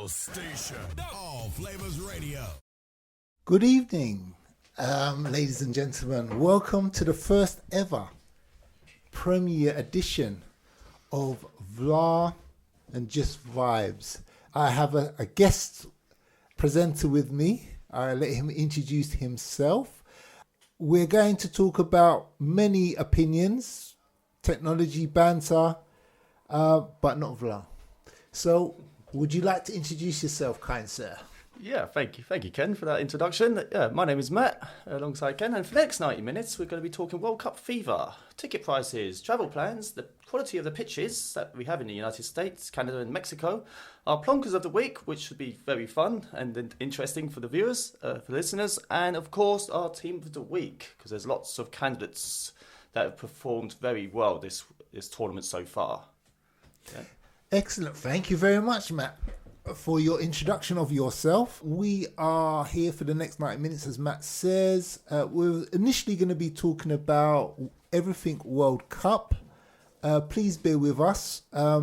All station, all flavors radio. Good evening, ladies and gentlemen. Welcome to the first ever premiere edition of VAR and Just Vibes. I have a guest presenter with me. I'll let him introduce himself. We're going to talk about many opinions, technology, banter, but not VAR. So, would you like to introduce yourself, kind sir? Yeah, thank you, Ken, for that introduction. Yeah, my name is Matt, alongside Ken, and for the next 90 minutes, we're going to be talking World Cup fever, ticket prices, travel plans, the quality of the pitches that we have in the United States, Canada, and Mexico, our plonkers of the week, which should be very fun and interesting for the viewers, for the listeners, and of course, our team of the week, because there's lots of candidates that have performed very well this tournament so far. Yeah. Excellent. Thank you very much, Matt, for your introduction of yourself. We are here for the next 90 minutes, as Matt says. We're initially going to be talking about everything World Cup. Please bear with us.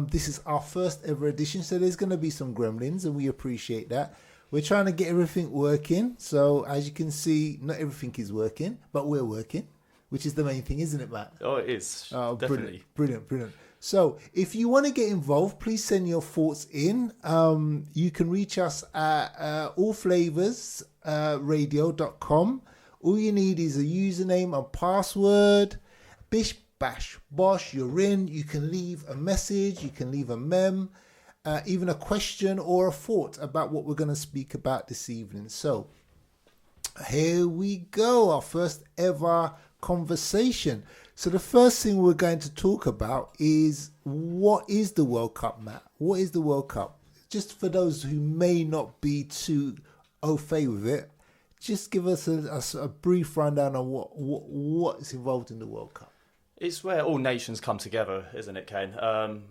This is our first ever edition, so there's going to be some gremlins, and we appreciate that. We're trying to get everything working. So as you can see, not everything is working, but we're working, which is the main thing, isn't it, Matt? Oh, it is. Definitely. Brilliant. So if you want to get involved, please send your thoughts in. You can reach us at allflavorsradio.com. All you need is a username and password. Bish, bash, bosh, you're in. You can leave a message. You can leave a mem, even a question or a thought about what we're going to speak about this evening. So here we go. Our first ever conversation. So the first thing we're going to talk about is, what is the World Cup, Matt? What is the World Cup? Just for those who may not be too au fait with it, just give us a brief rundown on what's involved in the World Cup. It's where all nations come together, isn't it, Ken?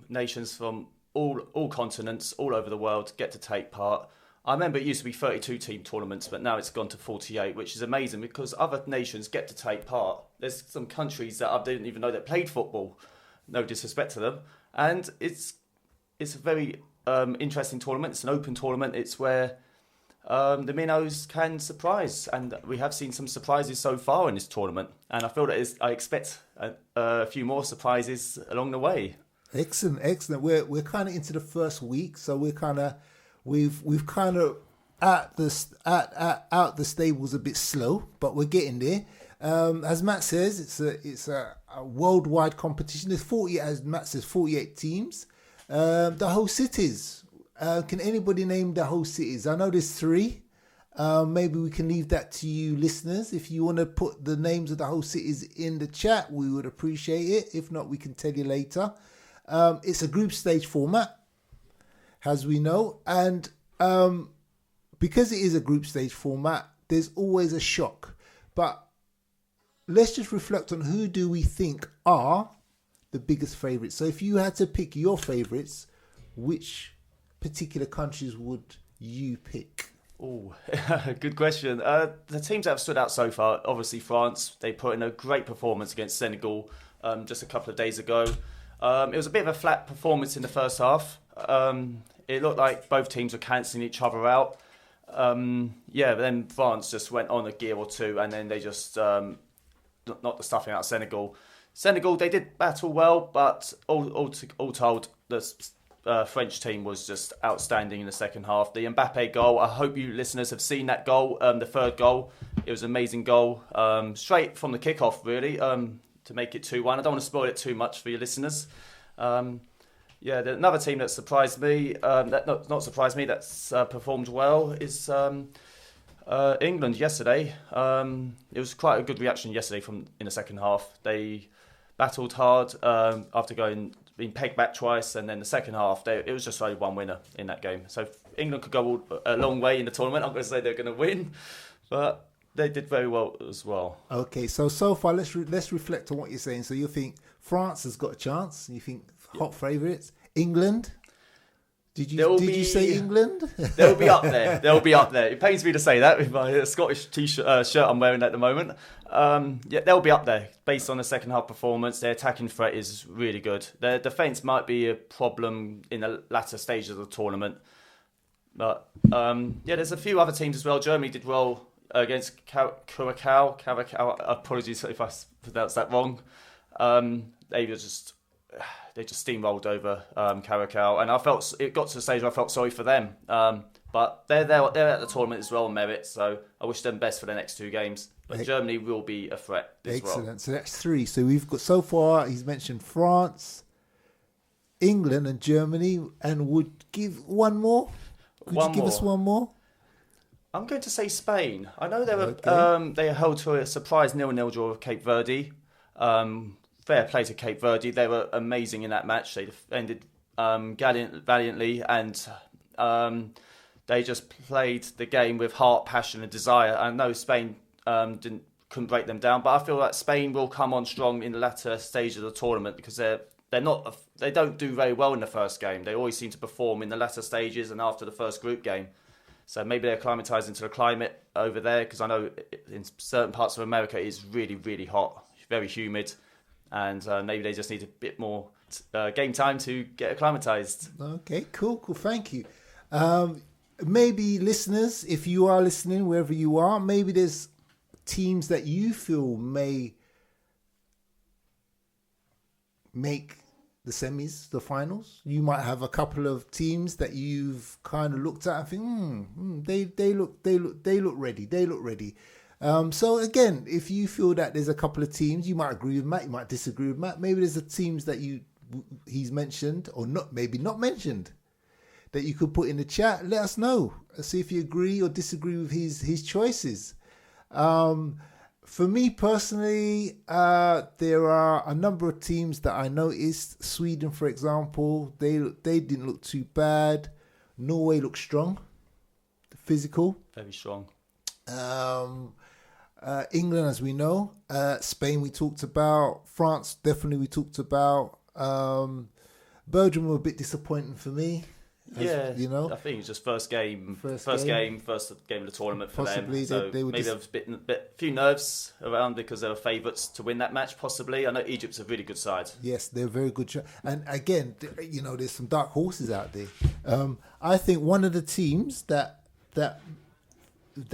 Nations from all continents, all over the world get to take part. I remember it used to be 32 team tournaments, but now it's gone to 48, which is amazing because other nations get to take part. There's some countries that I didn't even know that played football, no disrespect to them. And it's a very interesting tournament. It's an open tournament. It's where the minnows can surprise. And we have seen some surprises so far in this tournament. And I feel that I expect a few more surprises along the way. Excellent. We're kind of into the first week, so we're kind of... We've kind of out the stables a bit slow, but we're getting there. As Matt says, it's a worldwide competition. There's 48 teams. The host cities. Can anybody name the host cities? I know there's 3. Maybe we can leave that to you listeners. If you want to put the names of the host cities in the chat, we would appreciate it. If not, we can tell you later. It's a group stage format, as we know, and because it is a group stage format, there's always a shock. But let's just reflect on who do we think are the biggest favourites. So if you had to pick your favourites, which particular countries would you pick? Oh, good question. The teams that have stood out so far, obviously France, they put in a great performance against Senegal just a couple of days ago. It was a bit of a flat performance in the first half. It looked like both teams were cancelling each other out. But then France just went on a gear or two, and then they just knocked the stuffing out of Senegal. Senegal, they did battle well, but all told, the French team was just outstanding in the second half. The Mbappe goal, I hope you listeners have seen that goal, the third goal. It was an amazing goal, straight from the kickoff, really, to make it 2-1. I don't want to spoil it too much for your listeners. Another team that surprised me, not surprised me, that's performed well is England yesterday. It was quite a good reaction yesterday in the second half. They battled hard after being pegged back twice, and then the second half, it was just only one winner in that game. So England could go a long way in the tournament. I'm going to say they're going to win, but they did very well as well. Okay, so far, let's reflect on what you're saying. So you think France has got a chance? You think hot favourites? England? Did you say England? They'll be up there. It pains me to say that with my Scottish t-shirt shirt I'm wearing at the moment. They'll be up there based on the second half performance. Their attacking threat is really good. Their defence might be a problem in the latter stages of the tournament. But there's a few other teams as well. Germany did well against Curacao. Apologies if I pronounced that wrong. They just steamrolled over Curacao, and it got to the stage where I felt sorry for them. But they're at the tournament as well on merit, so I wish them best for the next 2 games. But Germany will be a threat as well. Excellent. So that's 3. So we've got, so far, he's mentioned France, England and Germany, and would give one more? Could you give us one more? I'm going to say Spain. I know they held to a surprise 0-0 draw with Cape Verde. Fair play to Cape Verde. They were amazing in that match. They defended valiantly, and they just played the game with heart, passion and desire. I know Spain couldn't break them down, but I feel like Spain will come on strong in the latter stage of the tournament because they don't do very well in the first game. They always seem to perform in the latter stages and after the first group game. So maybe they're acclimatising to the climate over there, because I know in certain parts of America it is really, really hot, very humid, and maybe they just need a bit more game time to get acclimatised. Okay, cool, thank you. Maybe listeners, if you are listening, wherever you are, maybe there's teams that you feel may make the semis, the finals. You might have a couple of teams that you've kind of looked at and think, they look ready. So again, if you feel that there's a couple of teams, you might agree with Matt, you might disagree with Matt. Maybe there's the teams that he's mentioned or not mentioned that you could put in the chat. Let us know. See if you agree or disagree with his choices. For me personally, there are a number of teams that I noticed. Sweden, for example, they didn't look too bad. Norway looked strong, physical. Very strong. England, as we know. Spain, we talked about. France, definitely we talked about. Belgium were a bit disappointing for me. I think it's just first game of the tournament for possibly them. So maybe there was a few nerves around because they were favourites to win that match. Possibly, I know Egypt's a really good side. Yes, they're a very good. And again, there's some dark horses out there. I think one of the teams that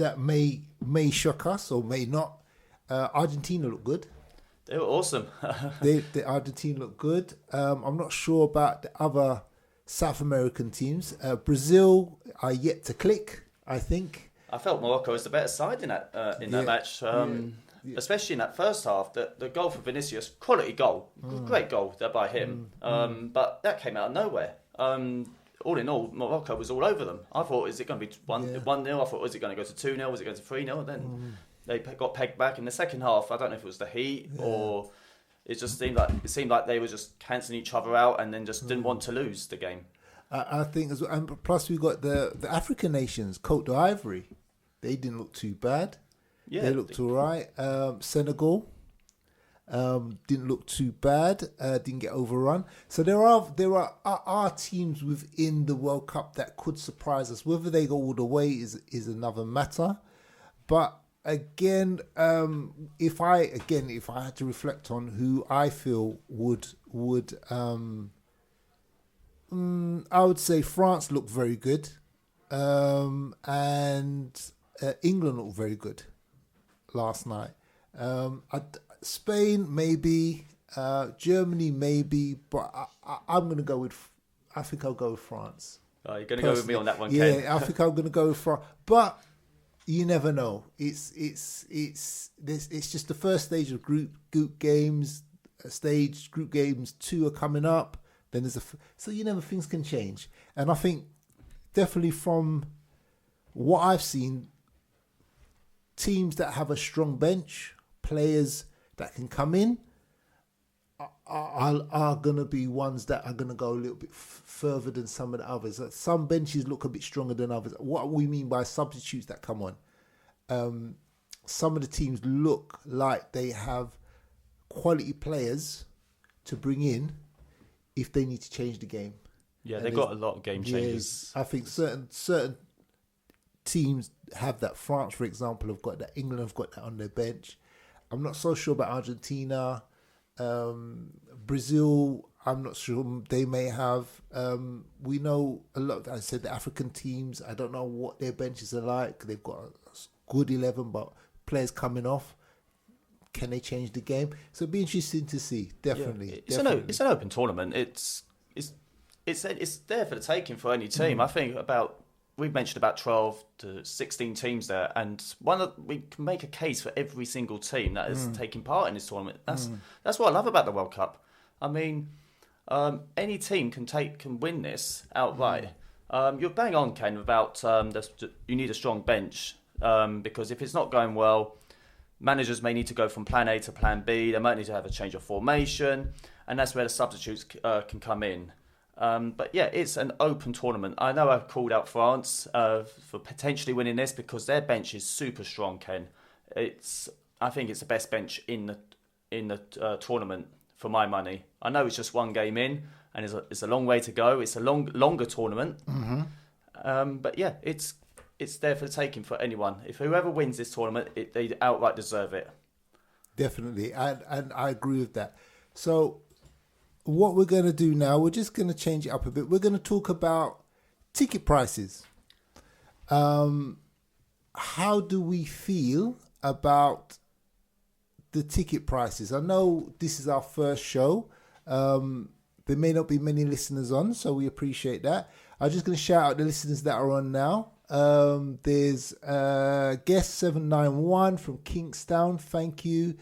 may shock us or may not. Argentina look good. They were awesome. The Argentina look good. I'm not sure about the other South American teams. Brazil are yet to click, I think. I felt Morocco was the better side in that match, especially in that first half. The goal for Vinicius, quality goal, great goal there by him, but that came out of nowhere. All in all, Morocco was all over them. I thought, is it going to be 1-0? I thought, was it going to go to 2-0? Was it going to 3-0? And then they got pegged back in the second half. I don't know if it was the heat or... It just seemed like they were just cancelling each other out and then just didn't want to lose the game. I think as well, and plus we got the African nations, Côte d'Ivoire. They didn't look too bad. Yeah, they looked all right. Senegal didn't look too bad. Didn't get overrun. So there are teams within the World Cup that could surprise us. Whether they go all the way is another matter. But again, if I had to reflect on who I feel would I would say France looked very good, and England looked very good last night. Spain maybe, Germany maybe, but I'm going to go with. I think I'll go with France. Oh, you're going to go with me on that one, Ken? Yeah, I think I'm going to go with France, but. You never know. It's just the first stage of group games. Group games 2 are coming up. Then there's so things can change. And I think definitely from what I've seen, teams that have a strong bench, players that can come in, are going to be ones that are going to go a little bit further than some of the others. Some benches look a bit stronger than others. What we mean by substitutes that come on. Some of the teams look like they have quality players to bring in if they need to change the game. Yeah, they've got a lot of game changes. I think certain teams have that. France, for example, have got that. England have got that on their bench. I'm not so sure about Argentina. Brazil, I'm not sure. They may have. We know a lot. I said the African teams. I don't know what their benches are like. They've got a good 11, but players coming off. Can they change the game? So it'd be interesting to see. Definitely. Yeah. It's an open tournament. It's there for the taking for any team. I think we've mentioned about 12 to 16 teams there, and we can make a case for every single team that is taking part in this tournament. That's what I love about the World Cup. I mean, any team can win this outright. You're bang on, Ken, about you need a strong bench because if it's not going well, managers may need to go from plan A to plan B. They might need to have a change of formation, and that's where the substitutes can come in. But yeah, it's an open tournament. I know I've called out France for potentially winning this because their bench is super strong, Ken. I think it's the best bench in the tournament for my money. I know it's just one game in, and it's a long way to go. It's a longer tournament. But yeah, it's there for the taking for anyone. If whoever wins this tournament, they outright deserve it. Definitely, and I agree with that. So what we're going to do now, we're just going to change it up a bit. We're going to talk about ticket prices. How do we feel about the ticket prices? I know this is our first show. There may not be many listeners on, so we appreciate that. I'm just going to shout out the listeners that are on now. There's guest 791 from Kingstown. Thank you.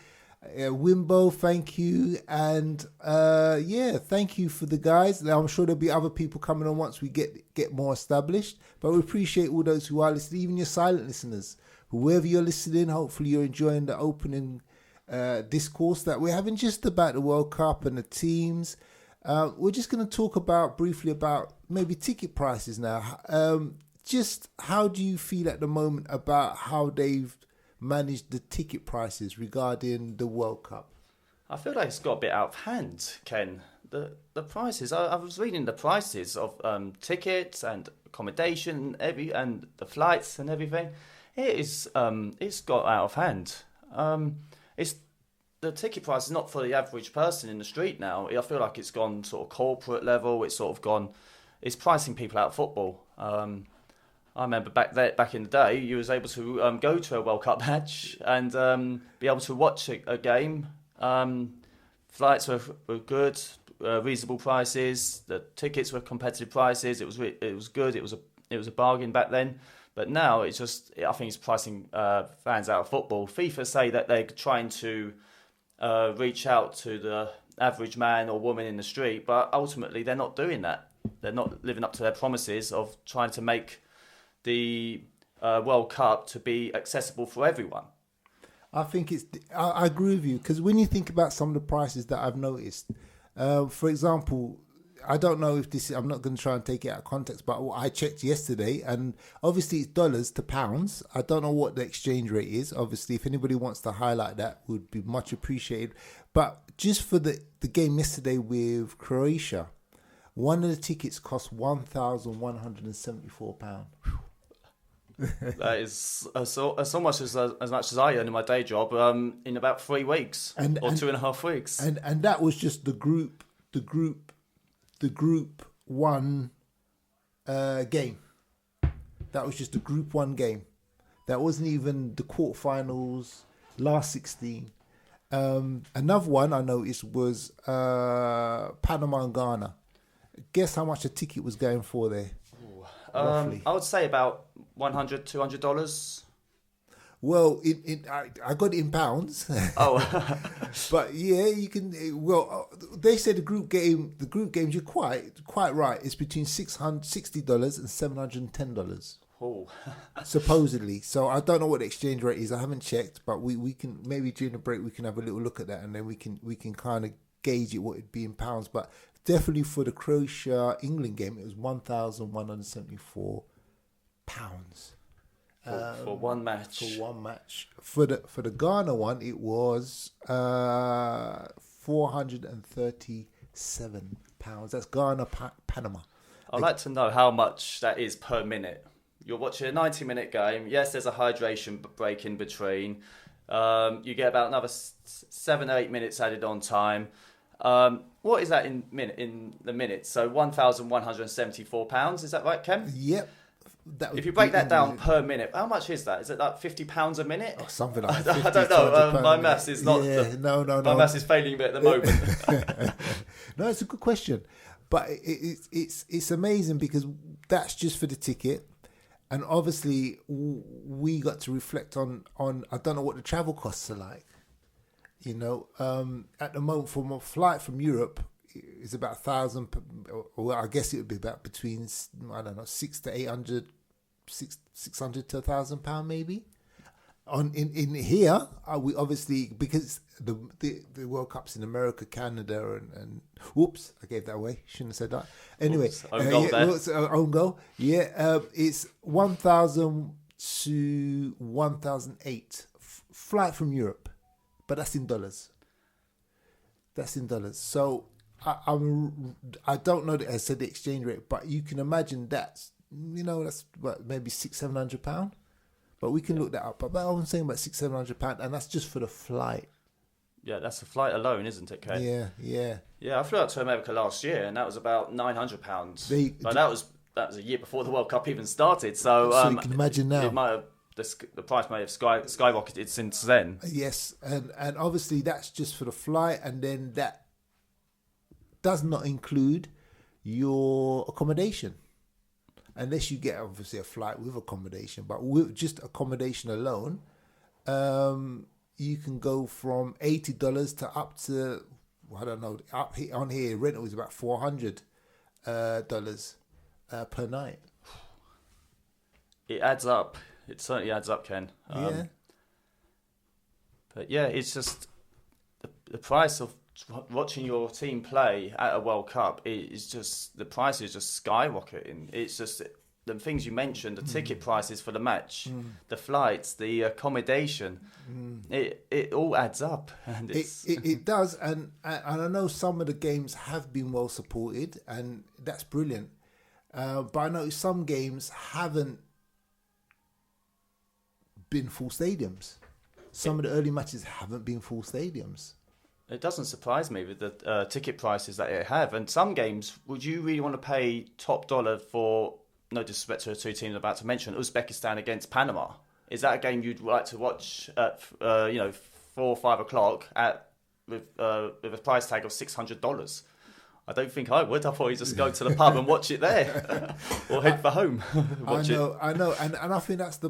Wimbo, thank you. And thank you for the guys. Now, I'm sure there'll be other people coming on once we get more established. But we appreciate all those who are listening, even your silent listeners. Whoever you're listening, hopefully you're enjoying the opening discourse that we're having just about the World Cup and the teams. We're just going to talk briefly about maybe ticket prices now. Just how do you feel at the moment about how they've managed the ticket prices regarding the World Cup? I feel like it's got a bit out of hand, Ken. The prices. I was reading the prices of tickets and accommodation and the flights and everything. It's got out of hand. The ticket price is not for the average person in the street now. I feel like it's gone sort of corporate level. It's pricing people out of football. I remember back in the day, you was able to go to a World Cup match and be able to watch a game. Flights were good, reasonable prices. The tickets were competitive prices. It was good. It was a bargain back then. But now I think it's pricing fans out of football. FIFA say that they're trying to reach out to the average man or woman in the street, but ultimately they're not doing that. They're not living up to their promises of trying to make the World Cup to be accessible for everyone. I think I agree with you, because when you think about some of the prices that I've noticed, for example, I don't know if I'm not going to try and take it out of context, but I checked yesterday, and obviously it's dollars to pounds. I don't know what the exchange rate is. Obviously, if anybody wants to highlight that, would be much appreciated. But just for the game yesterday with Croatia, one of the tickets cost £1,174. That is so much as I earn in my day job in about 3 weeks or 2.5 weeks. And that was just the group one game. That was just the group one game. That wasn't even the quarterfinals, last 16. Another one I noticed was Panama and Ghana. Guess how much a ticket was going for there? I would say about $100, $200. Well, I got it in pounds. Oh, but yeah, you can. Well, they said the group games. You're quite right. It's between $660 and $710. Oh. Supposedly. So I don't know what the exchange rate is. I haven't checked, but we can maybe during the break we can have a little look at that, and then we can kind of gauge it what it'd be in pounds. But definitely for the Croatia England game, it was £1,174. For one match. For one match. For the Ghana one, it was £437. That's Ghana Panama. I'd like to know how much that is per minute. You're watching a 90-minute game. Yes, there's a hydration break in between. You get about another 7 or 8 minutes added on time. what is that in the minutes? So £1,174. Is that right, Ken? Yep. If you break that down per minute, how much is that? Is it like £50 a minute? Or something like that. I don't know. My maths is not. Yeah, no. My maths is failing a bit at the moment. No, it's a good question, but it's amazing because that's just for the ticket, and obviously we got to reflect on. I don't know what the travel costs are like. You know, at the moment, from a flight from Europe, it's about 1,000. Well, I guess it would be about between, I don't know, 600 to £1,000 maybe. In here, we obviously, because the World Cup's in America, Canada, and whoops, I gave that away. Shouldn't have said that. Anyway, own goal. Yeah, it's 1,000 to 1,008 flight from Europe, but that's in dollars. So I don't know I said the exchange rate, but you can imagine that's what, maybe £600-700. But we can look that up. But I was saying about £600-700, and that's just for the flight. Yeah, that's the flight alone, isn't it, Kate? Yeah. Yeah, I flew out to America last year, and that was about £900. But that was a year before the World Cup even started. So you can imagine now. The price may have skyrocketed since then. Yes, and obviously that's just for the flight, and then that does not include your accommodation. Unless you get obviously a flight with accommodation, but with just accommodation alone, you can go from $80 to up to, I don't know, up here, on here rental is about $400 per night. It adds up. It certainly adds up, Ken. Yeah. But yeah, it's just the price of watching your team play at a World Cup is just, the price is just skyrocketing. It's just the things you mentioned, the ticket prices for the match, the flights, the accommodation, it all adds up. And it does, and I know some of the games have been well supported, and that's brilliant. But I know some games haven't been full stadiums. Some of the early matches haven't been full stadiums. It doesn't surprise me with the ticket prices that it have. And some games, would you really want to pay top dollar for, no disrespect to the two teams I'm about to mention, Uzbekistan against Panama? Is that a game you'd like to watch at 4 or 5 o'clock with a price tag of $600? I don't think I would. I thought you'd just go to the pub and watch it there, or head for home. I know, and I think that's the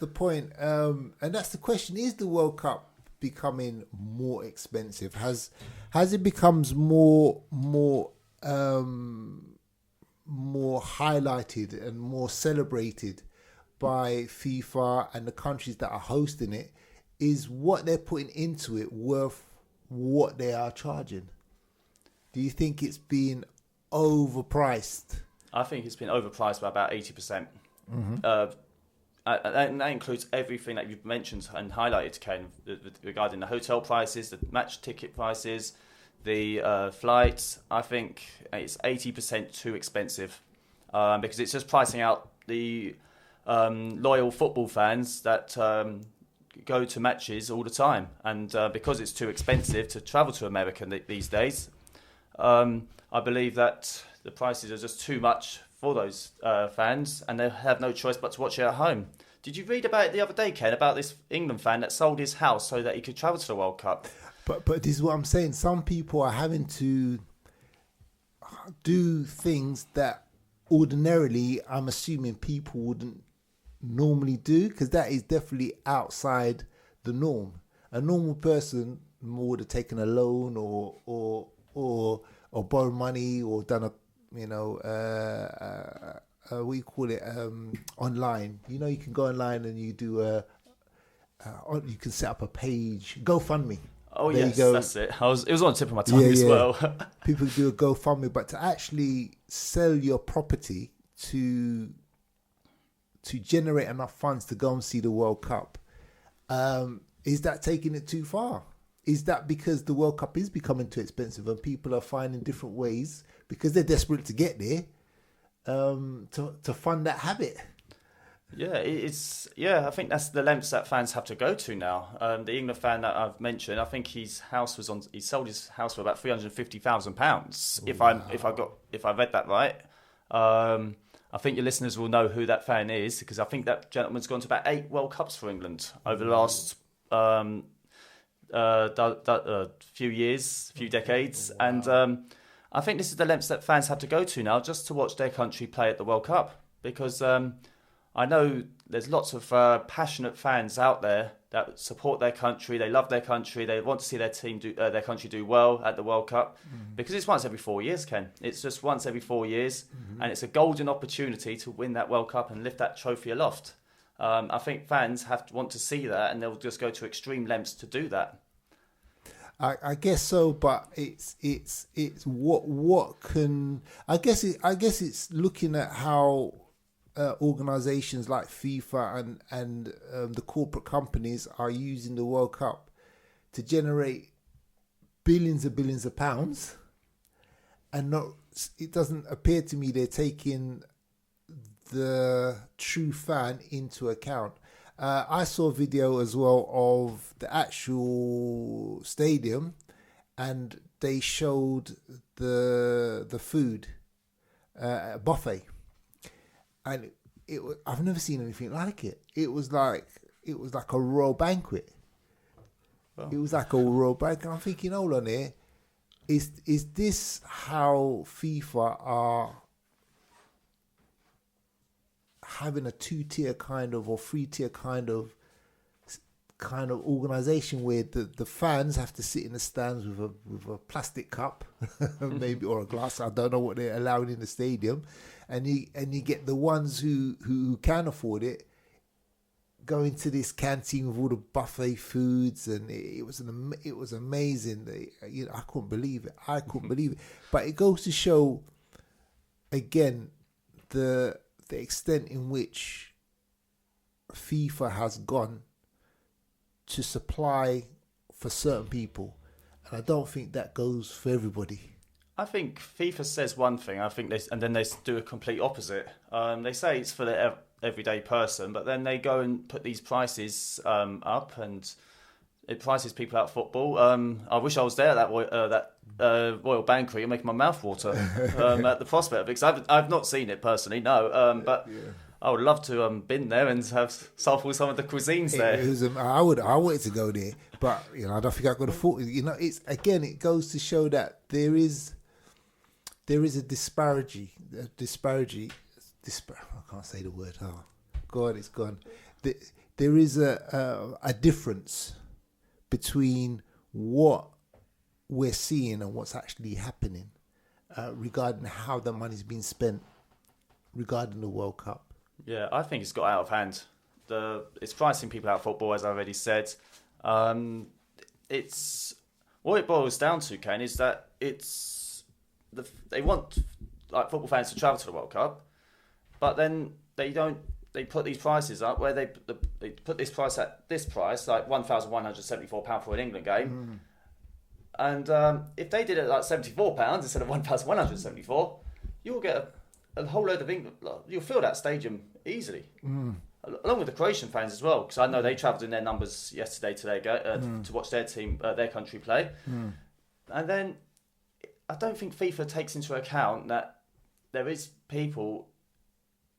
point, and that's the question: is the World Cup becoming more expensive? Has it becomes more highlighted and more celebrated by FIFA and the countries that are hosting it? Is what they're putting into it worth what they are charging? Do you think it's been overpriced? I think it's been overpriced by about 80%. And that includes everything that you've mentioned and highlighted, Ken, regarding the hotel prices, the match ticket prices, the flights. I think it's 80% too expensive because it's just pricing out the loyal football fans that go to matches all the time. And because it's too expensive to travel to America these days, I believe that the prices are just too much for those fans, and they have no choice but to watch it at home. Did you read about it the other day, Ken, about this England fan that sold his house so that he could travel to the World Cup? But this is what I'm saying. Some people are having to do things that ordinarily, I'm assuming, people wouldn't normally do, because that is definitely outside the norm. A normal person would have taken a loan or borrowed money or done a what do you call it, online. You can go online and you do you can set up a page, GoFundMe. Oh, there yes, that's it. It was on the tip of my tongue as well. People do a GoFundMe, but to actually sell your property to generate enough funds to go and see the World Cup, is that taking it too far? Is that because the World Cup is becoming too expensive and people are finding different ways, because they're desperate to get there, to fund that habit? I think that's the lengths that fans have to go to now. The England fan that I've mentioned, I think he sold his house for about £350,000. If I read that right. I think your listeners will know who that fan is, because I think that gentleman's gone to about 8 World Cups for England over the last few decades. Wow. And I think this is the lengths that fans have to go to now just to watch their country play at the World Cup, because I know there's lots of passionate fans out there that support their country. They love their country. They want to see their country do well at the World Cup, because it's once every 4 years, Ken. It's just once every 4 years, and it's a golden opportunity to win that World Cup and lift that trophy aloft. I think fans want to see that, and they'll just go to extreme lengths to do that. I guess so, but it's what can I guess it's looking at how organizations like FIFA and the corporate companies are using the World Cup to generate billions of pounds, and it doesn't appear to me they're taking the true fan into account. I saw a video as well of the actual stadium, and they showed the food buffet, and I've never seen anything like it. It was like a royal banquet. Wow. It was like a royal banquet. I'm thinking, hold on here, is this how FIFA are having a 2-tier kind of or 3-tier kind of organization where the fans have to sit in the stands with a plastic cup, maybe, or a glass? I don't know what they're allowing in the stadium, and you get the ones who can afford it going to this canteen with all the buffet foods, and it was amazing. I couldn't believe it. But it goes to show again the extent in which FIFA has gone to supply for certain people, and I don't think that goes for everybody. I think FIFA says one thing, and then they do a complete opposite. They say it's for the everyday person, but then they go and put these prices up, and it prices people out of football. I wish I was there at that royal banquet. You're making my mouth water at the prospect of it, because I've not seen it personally, no. But yeah. I would love to been there and have sampled some of the cuisines there. I wanted to go there, but I don't think I could afford it. It goes to show that there is a disparity. I can't say the word. Oh God, it's gone. There is a difference between what we're seeing and what's actually happening regarding how the money's been spent regarding the World Cup. Yeah, I think it's got out of hand. It's pricing people out of football, as I already said. It's what it boils down to, Ken, is that they want like football fans to travel to the World Cup, but then they don't. They put these prices up where they put this price at this price, like £1,174 for an England game. And if they did it like £74 instead of £1,174, you'll get a whole load of England. You'll fill that stadium easily, along with the Croatian fans as well, because I know they travelled in their numbers yesterday to watch their team, their country play. And then I don't think FIFA takes into account that there is people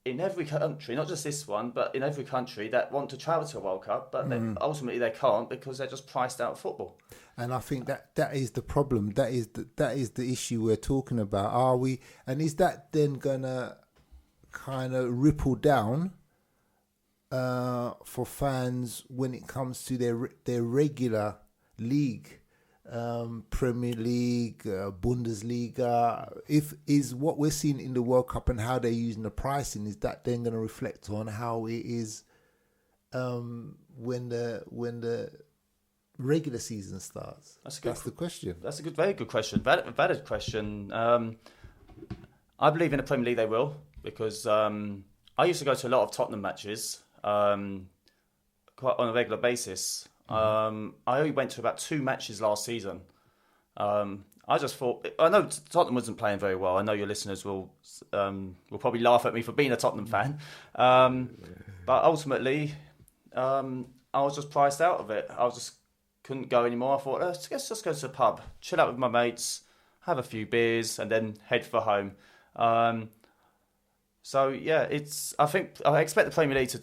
in every country, not just this one, but in every country that want to travel to a World Cup, but ultimately they can't because they're just priced out of football. And I think that is the problem. That is the issue we're talking about. Are we? And is that then gonna kind of ripple down for fans when it comes to their regular league? Premier League, Bundesliga, is what we're seeing in the World Cup and how they're using the pricing, is that then going to reflect on how it is when the regular season starts? That's the question. That's very good question. Valid question. I believe in the Premier League they will, because I used to go to a lot of Tottenham matches quite on a regular basis. I only went to about 2 matches last season. I just thought, I know Tottenham wasn't playing very well. I know your listeners will probably laugh at me for being a Tottenham fan. But ultimately, I was just priced out of it. I just couldn't go anymore. I thought, let's just go to the pub, chill out with my mates, have a few beers, and then head for home. So yeah, I expect the Premier League to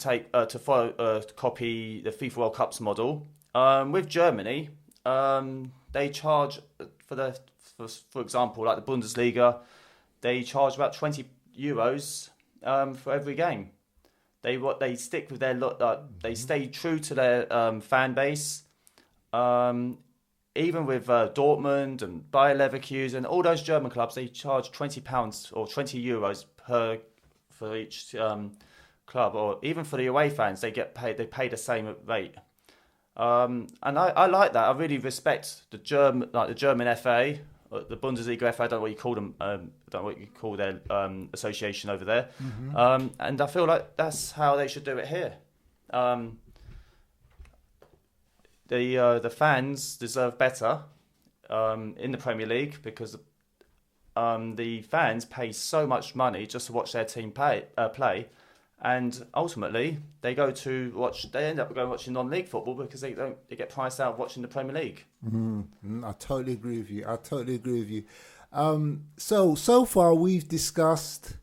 copy the FIFA World Cup's model. With Germany, they charge for example, like the Bundesliga, they charge about €20 for every game. They stick with their they stay true to their fan base. Even with Dortmund and Bayer Leverkusen and all those German clubs, they charge £20 or €20 for each club, or even for the away fans, they pay the same rate. And I like that. I really respect the German FA, the Bundesliga FA. I don't know what you call them. I don't know what you call their association over there. Mm-hmm. And I feel like that's how they should do it here. The fans deserve better in the Premier League, because the fans pay so much money just to watch their team play, and ultimately they end up going watching non-league football because they get priced out of watching the Premier League. I totally agree with you. So far we've discussed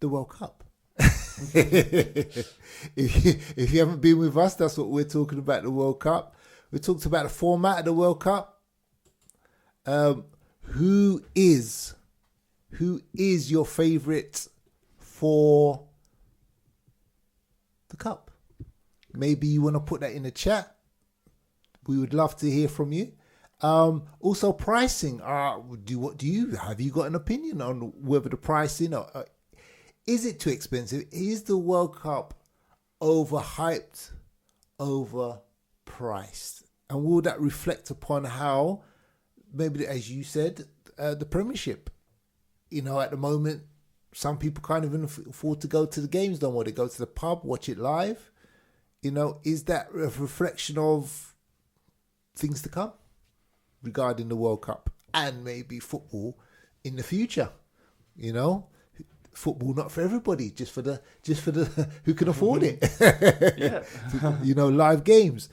the World Cup. If you haven't been with us, that's what we're talking about, the World Cup. We talked about the format of the World Cup. Who is your favourite for the Cup? Maybe you want to put that in the chat. We would love to hear from you. Also, pricing. Have you got an opinion on whether the pricing is it too expensive? Is the World Cup overhyped, overpriced? And will that reflect upon how, maybe, as you said, the Premiership? At the moment, some people can't even afford to go to the games no more. They go to the pub, watch it live. Is that a reflection of things to come regarding the World Cup and maybe football in the future? Football not for everybody, just for the who can afford it. Yeah. Live games.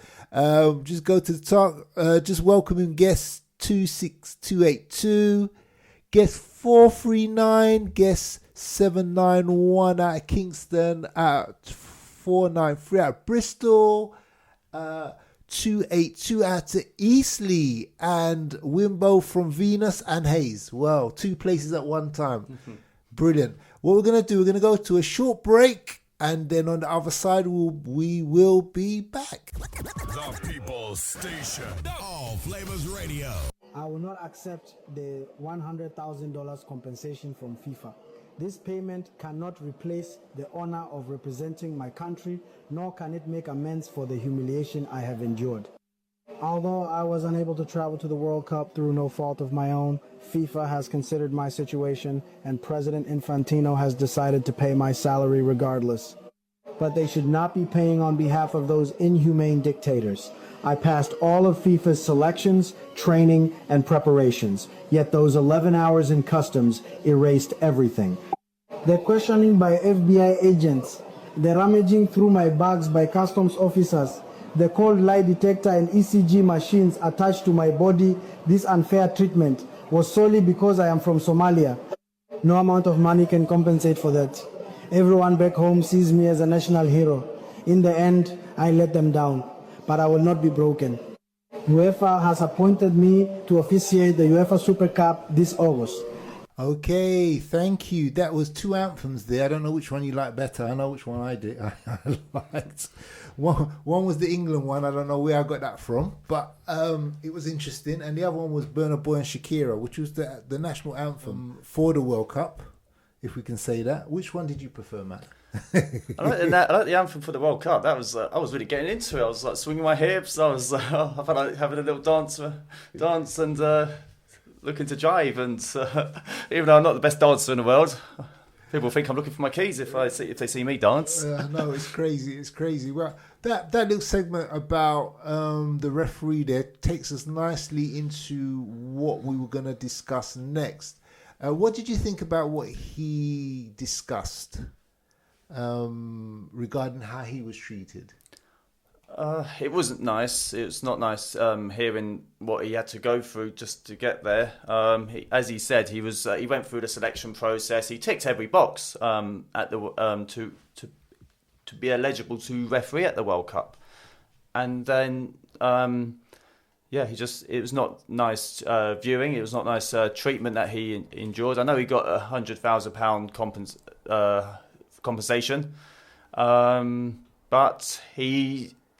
Just go to the talk. Just welcoming guest 26282, guest 439, guest 791 out of Kingston, at 493 out of Bristol, 282 out of Eastleigh, and Wimbo from Venus and Hayes. Wow, 2 places at one time. Brilliant. What we're going to do, we're going to go to a short break, and then on the other side, we will be back. The People's Station. All Flavors Radio. I will not accept the $100,000 compensation from FIFA. This payment cannot replace the honor of representing my country, nor can it make amends for the humiliation I have endured. Although I was unable to travel to the World Cup through no fault of my own, FIFA has considered my situation, and President Infantino has decided to pay my salary regardless. But they should not be paying on behalf of those inhumane dictators. I passed all of FIFA's selections, training, and preparations, yet those 11 hours in customs erased everything. The questioning by FBI agents, the rummaging through my bags by customs officers, the cold lie detector and ECG machines attached to my body, this unfair treatment was solely because I am from Somalia. No amount of money can compensate for that. Everyone back home sees me as a national hero. In the end, I let them down, but I will not be broken. UEFA has appointed me to officiate the UEFA Super Cup this August. Okay, thank you. That was 2 anthems there. I don't know which one you like better. I know which one I did. I liked. One was the England one. I don't know where I got that from, but it was interesting. And the other one was Burna Boy and Shakira, which was the national anthem for the World Cup, if we can say that. Which one did you prefer, Matt? I like the anthem for the World Cup. That was I was really getting into it. I was like swinging my hips. I felt like having a little dance and looking to jive. And even though I'm not the best dancer in the world, people think I'm looking for my keys if they see me dance. No, it's crazy. It's crazy. Well, that little segment about the referee there takes us nicely into what we were going to discuss next. What did you think about what he discussed? regarding how he was treated? It wasn't nice. It was not nice hearing what he had to go through just to get there. As he said, he went through the selection process. He ticked every box to be eligible to referee at the World Cup, and then it was not nice viewing. It was not nice treatment that he endured. I know he got £100,000 compensation, but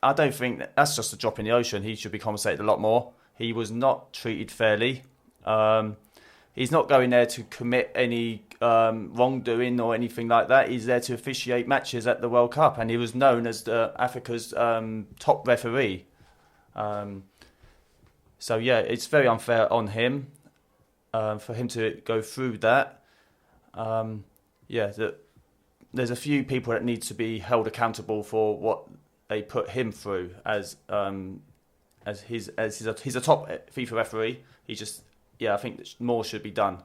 I don't think that's just a drop in the ocean. He should be compensated a lot more. He was not treated fairly. He's not going there to commit any wrongdoing or anything like that. He's there to officiate matches at the World Cup, and he was known as Africa's top referee. So yeah, it's very unfair on him for him to go through that. There's a few people that need to be held accountable for what they put him through he's a top FIFA referee. I think that more should be done,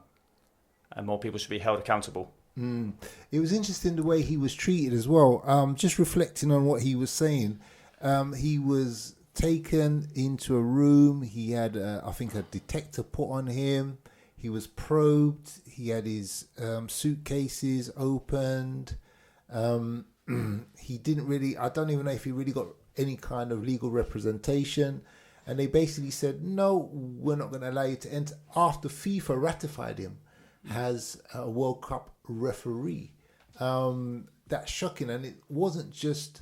and more people should be held accountable. It was interesting the way he was treated as well. Just reflecting on what he was saying, he was taken into a room. He had, I think, a detector put on him. He was probed. He had his suitcases opened. He didn't really, I don't even know if he really got any kind of legal representation. And they basically said, no, we're not going to allow you to enter after FIFA ratified him as a World Cup referee. That's shocking. And it wasn't just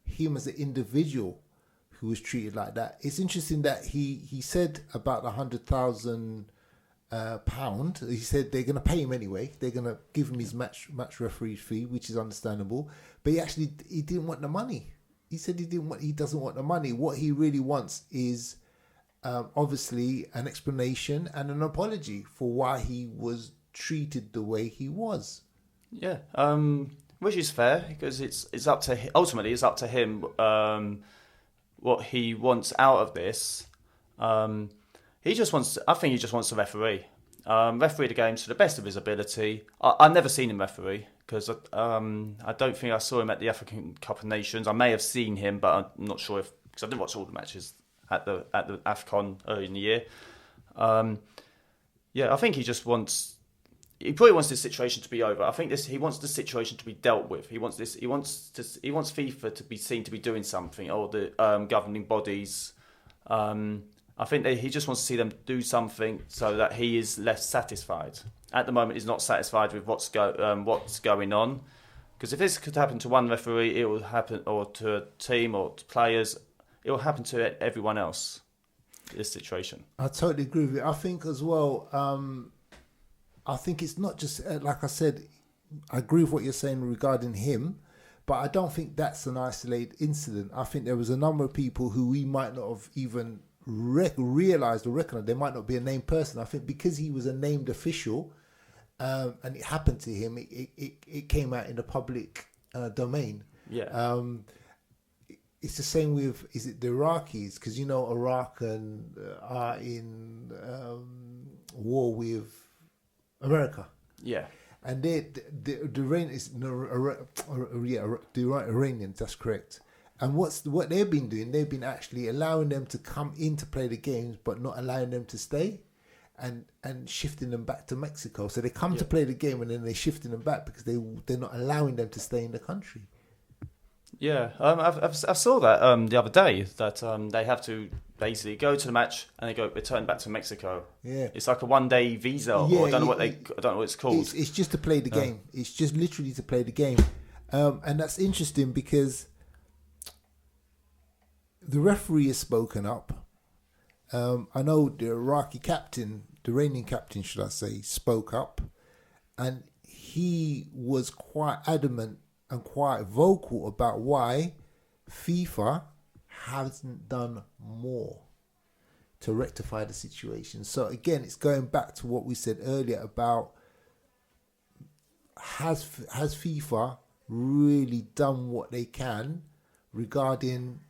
him as an individual who was treated like that. It's interesting that he said about £100,000. He said they're going to pay him anyway. They're going to give him his match referee fee, which is understandable. But he didn't want the money. He said he doesn't want the money. What he really wants is obviously an explanation and an apology for why he was treated the way he was. Yeah, which is fair, because it's up to ultimately it's up to him what he wants out of this. I think he just wants to referee the games to the best of his ability. I've never seen him referee, because I don't think I saw him at the African Cup of Nations. I may have seen him, but I'm not sure because I didn't watch all the matches at the AFCON early in the year. I think he probably wants this situation to be over. I think he wants the situation to be dealt with. He wants FIFA to be seen to be doing something, or the governing bodies. I think he just wants to see them do something so that he is less satisfied. At the moment, he's not satisfied with what's going on. Because if this could happen to one referee, it will happen, or to a team or to players, it will happen to everyone else. This situation. I totally agree with you. I think as well. I think it's not just like I said. I agree with what you're saying regarding him, but I don't think that's an isolated incident. I think there was a number of people who we might not have even realised or recognised. There might not be a named person. I think because he was a named official, and it happened to him, it came out in the public domain. Yeah. It's the same with, is it the Iraqis? Because Iraq are in war with America. Yeah. And the Iranians, the Iranians, that's correct. And what they've been doing, they've been actually allowing them to come in to play the games, but not allowing them to stay, and shifting them back to Mexico. So they come to play the game, and then they're shifting them back because they're not allowing them to stay in the country. Yeah, I saw that the other day, that they have to basically go to the match and they return back to Mexico. Yeah, it's like a 1-day visa, or I don't know what it's called. It's just to play the game. It's just literally to play the game, and that's interesting because the referee has spoken up. I know the Iranian captain, should I say, spoke up, and he was quite adamant and quite vocal about why FIFA hasn't done more to rectify the situation. So again, it's going back to what we said earlier about has FIFA really done what they can regarding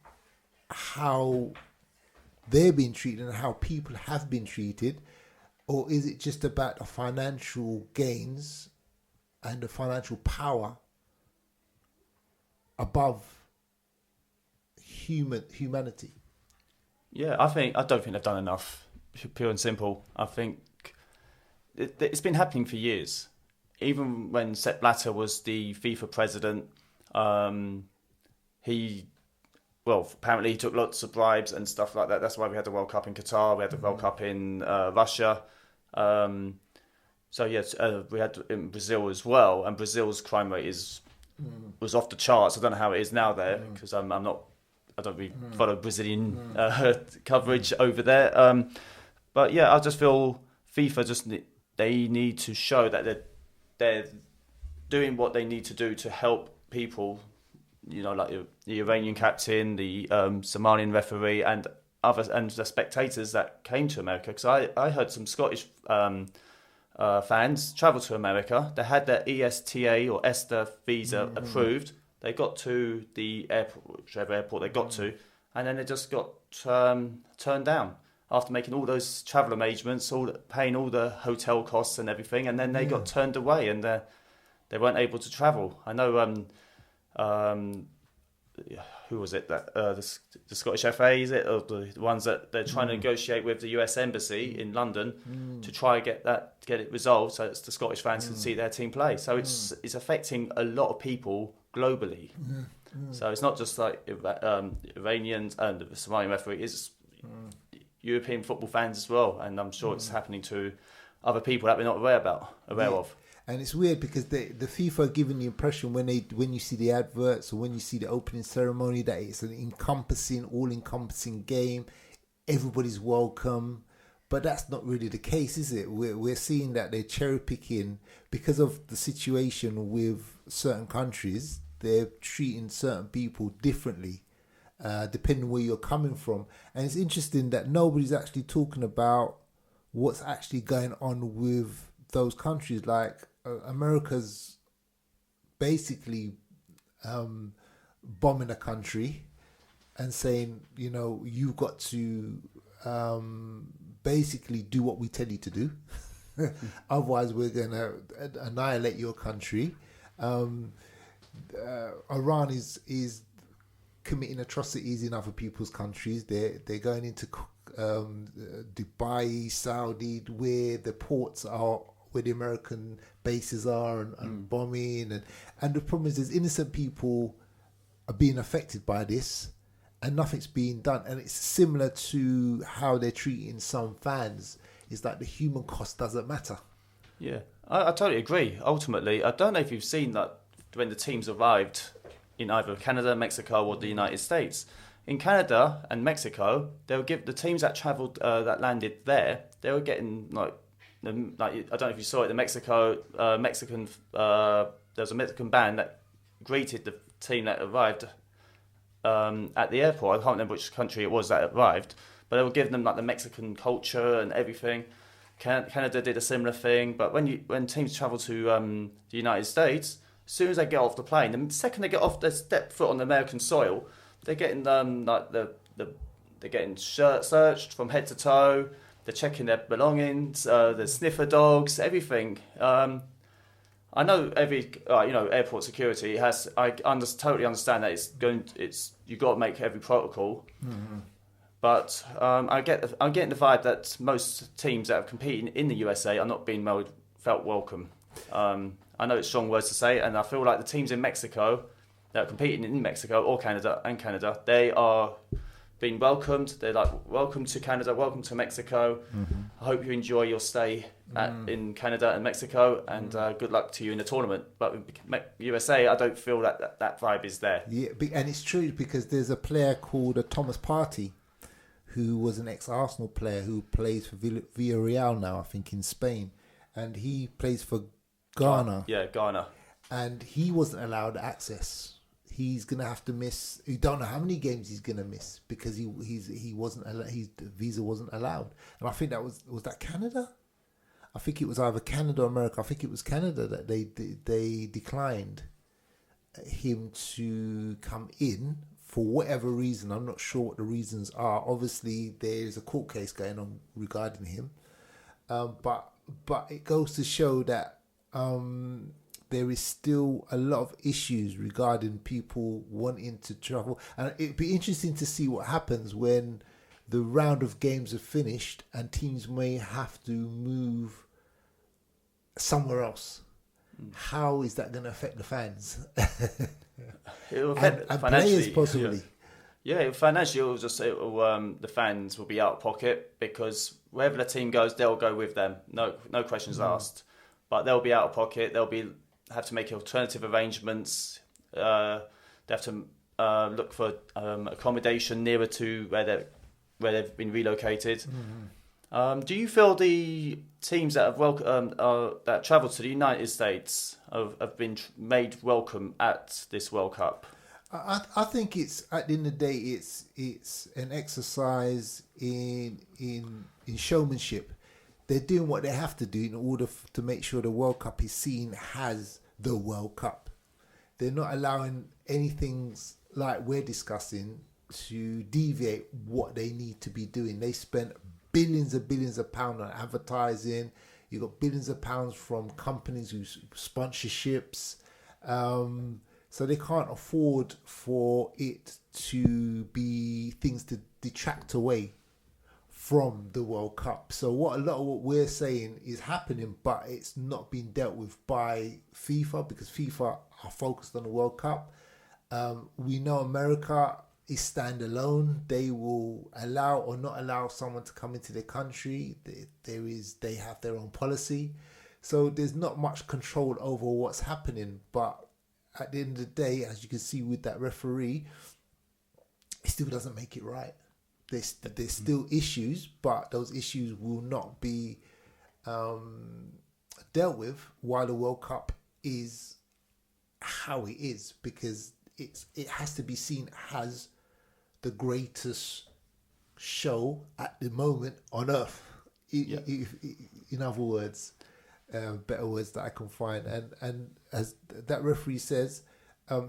how they're being treated and how people have been treated, or is it just about the financial gains and the financial power above humanity. Yeah, I don't think they've done enough. Pure and simple. I think it's been happening for years. Even when Sepp Blatter was the FIFA president, apparently he took lots of bribes and stuff like that. That's why we had the World Cup in Qatar. We had the World Cup in Russia. We had in Brazil as well. And Brazil's crime rate was off the charts. I don't know how it is now there because I don't really follow Brazilian coverage over there. But yeah, I just feel FIFA they need to show that they're doing what they need to do to help people. Like the Iranian captain, the Somalian referee, and the spectators that came to America. Because I heard some Scottish fans travel to America. They had their ESTA or ESTA visa approved. They got to the airport, whichever airport they got to, and then they just got turned down after making all those travel arrangements, paying all the hotel costs and everything, and then they got turned away and they weren't able to travel. I know. Who was it that the Scottish FA, is it, or the ones that they're trying to negotiate with the US Embassy in London to try get it resolved so that the Scottish fans can see their team play. So it's affecting a lot of people globally. So it's not just like Iranians and the Somalian referee, it's European football fans as well, and I'm sure it's happening to other people that we're not aware of. And it's weird because the FIFA are giving the impression when you see the adverts or when you see the opening ceremony that it's an all-encompassing game. Everybody's welcome, but that's not really the case, is it? We're seeing that they're cherry picking because of the situation with certain countries. They're treating certain people differently, depending where you're coming from. And it's interesting that nobody's actually talking about what's actually going on with those countries. Like America's basically bombing a country and saying, you've got to basically do what we tell you to do. Otherwise, we're going to annihilate your country. Iran is committing atrocities in other people's countries. They're going into Dubai, Saudi, where the ports are, where the American bases are, and bombing. And the problem is, there's innocent people are being affected by this, and nothing's being done. And it's similar to how they're treating some fans. It's like the human cost doesn't matter. Yeah, I totally agree. Ultimately, I don't know if you've seen that when the teams arrived in either Canada, Mexico, or the United States. In Canada and Mexico, they would give the teams that travelled, that landed there, they were getting like I don't know if you saw it. The Mexican there was a Mexican band that greeted the team that arrived at the airport. I can't remember which country it was that arrived, but they were giving them like the Mexican culture and everything. Canada did a similar thing, but when teams travel to the United States, as soon as they get off the plane, the second they get off, they step foot on American soil, they're getting they're getting searched from head to toe. They're checking their belongings, the sniffer dogs, everything. I know every airport security has. Totally understand that you've got to make every protocol. Mm-hmm. But I'm getting the vibe that most teams that are competing in the USA are not being felt welcome. I know it's strong words to say, and I feel like the teams in Mexico that are competing in Mexico or Canada, they are being welcomed. They're like, welcome to Canada, welcome to Mexico. Mm-hmm. I hope you enjoy your stay in Canada and Mexico, and good luck to you in the tournament. But USA, I don't feel that vibe is there. Yeah, and it's true because there's a player called Thomas Partey, who was an ex-Arsenal player who plays for Villarreal now, I think, in Spain. And he plays for Ghana. Yeah, Ghana. And he wasn't allowed access. He's gonna have to miss. You don't know how many games he's gonna miss because he wasn't. His visa wasn't allowed. And I think that was that Canada. I think it was either Canada or America. I think it was Canada that they declined him to come in for whatever reason. I'm not sure what the reasons are. Obviously, there's a court case going on regarding him. But it goes to show that there is still a lot of issues regarding people wanting to travel. And it'd be interesting to see what happens when the round of games are finished and teams may have to move somewhere else. How is that going to affect the fans? It will affect and financially, players possibly. Yeah, financially, the fans will be out of pocket because wherever the team goes, they'll go with them. No questions asked. But they'll be out of pocket. They'll have to make alternative arrangements. They have to look for accommodation nearer to where they've been relocated. Do you feel the teams that have that travelled to the United States have been made welcome at this World Cup? I think it's, at the end of the day, it's an exercise in showmanship. They're doing what they have to do in order to make sure the World Cup is seen as the World Cup. They're not allowing anything like we're discussing to deviate what they need to be doing. They spent billions of pounds on advertising. You got billions of pounds from companies who sponsorships. So they can't afford for it to be things to detract away from the World Cup. So a lot of what we're saying is happening, but it's not being dealt with by FIFA because FIFA are focused on the World Cup. We know America is standalone. They will allow or not allow someone to come into their country. They have their own policy. So there's not much control over what's happening, but at the end of the day, as you can see with that referee, it still doesn't make it right. There's still issues, but those issues will not be dealt with while the World Cup is how it is, because it has to be seen as the greatest show at the moment on earth. In other words, better words that I can find, and as that referee says,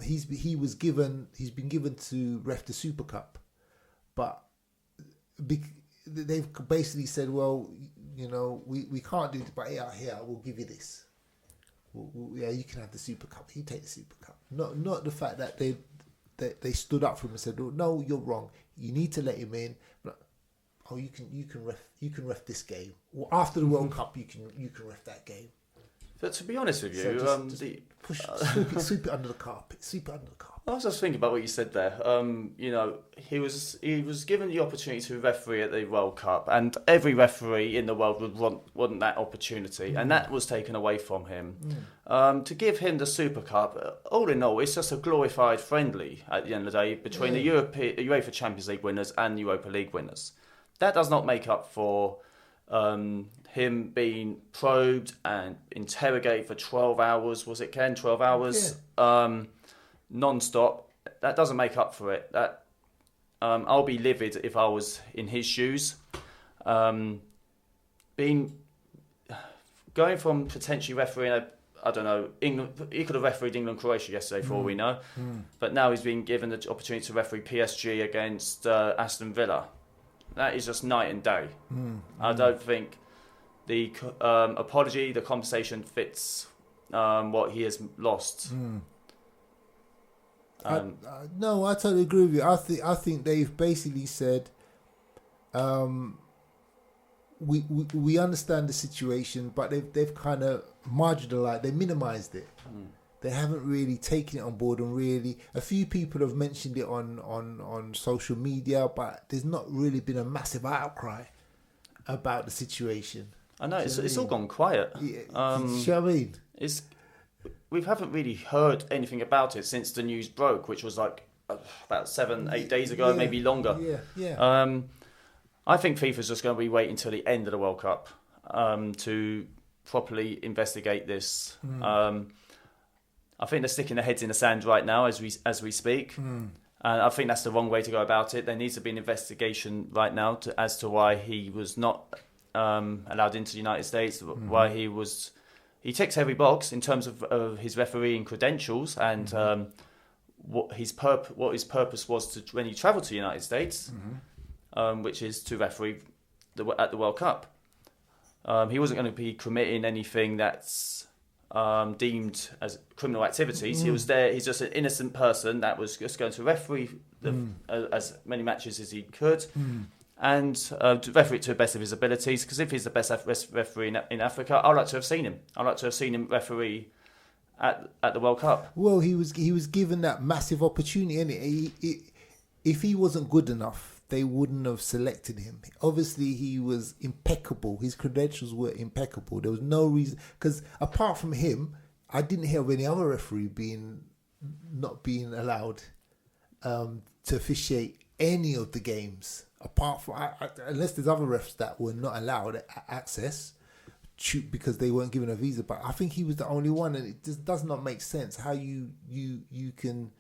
he's been given to ref the Super Cup, but they've basically said, well, we can't do it, but here we'll give you this. You can have the Super Cup. You take the Super Cup. Not the fact that they stood up for him and said, no, you're wrong. You need to let him in. But, you can ref this game. Well, after the World Cup, you can ref that game. But to be honest with you, sweep it under the carpet. Sweep it under the carpet. I was just thinking about what you said there. He was given the opportunity to referee at the World Cup, and every referee in the world would want that opportunity, and that was taken away from him. To give him the Super Cup, all in all, it's just a glorified friendly at the end of the day between the UEFA Champions League winners and Europa League winners. That does not make up for him being probed and interrogated for 12 hours. Was it, Ken? 12 hours? Yeah. Non-stop. That doesn't make up for it. That I'll be livid if I was in his shoes. Going from potentially refereeing England, he could have refereed England-Croatia yesterday for all we know. But now he's been given the opportunity to referee PSG against Aston Villa. That is just night and day. I don't think the apology, the compensation fits what he has lost. No, I totally agree with you. I think they've basically said, we understand the situation, but they've kind of marginalized, they minimized it. They haven't really taken it on board, and really a few people have mentioned it on social media, but there's not really been a massive outcry about the situation. I know, it's all gone quiet. Yeah, you know what I mean? We haven't really heard anything about it since the news broke, which was like about 7-8 days ago, maybe longer. I think FIFA's just going to be waiting until the end of the World Cup to properly investigate this. I think they're sticking their heads in the sand right now as we speak. And I think that's the wrong way to go about it. There needs to be an investigation right now as to why he was not allowed into the United States, why he ticks every box in terms of his refereeing credentials and what his purpose was when he travelled to the United States, which is to referee at the World Cup. He wasn't going to be committing anything that's deemed as criminal activities. He was there. He's just an innocent person that was just going to referee as many matches as he could, and to referee it to the best of his abilities. Because if he's the best referee in Africa, I'd like to have seen him. I'd like to have seen him referee at the World Cup. Well, he was given that massive opportunity, and if he wasn't good enough, they wouldn't have selected him. Obviously, he was impeccable. His credentials were impeccable. There was no reason, because apart from him, I didn't hear of any other referee not being allowed to officiate any of the games. Apart from, unless there's other refs that were not allowed access because they weren't given a visa. But I think he was the only one, and it just does not make sense how you can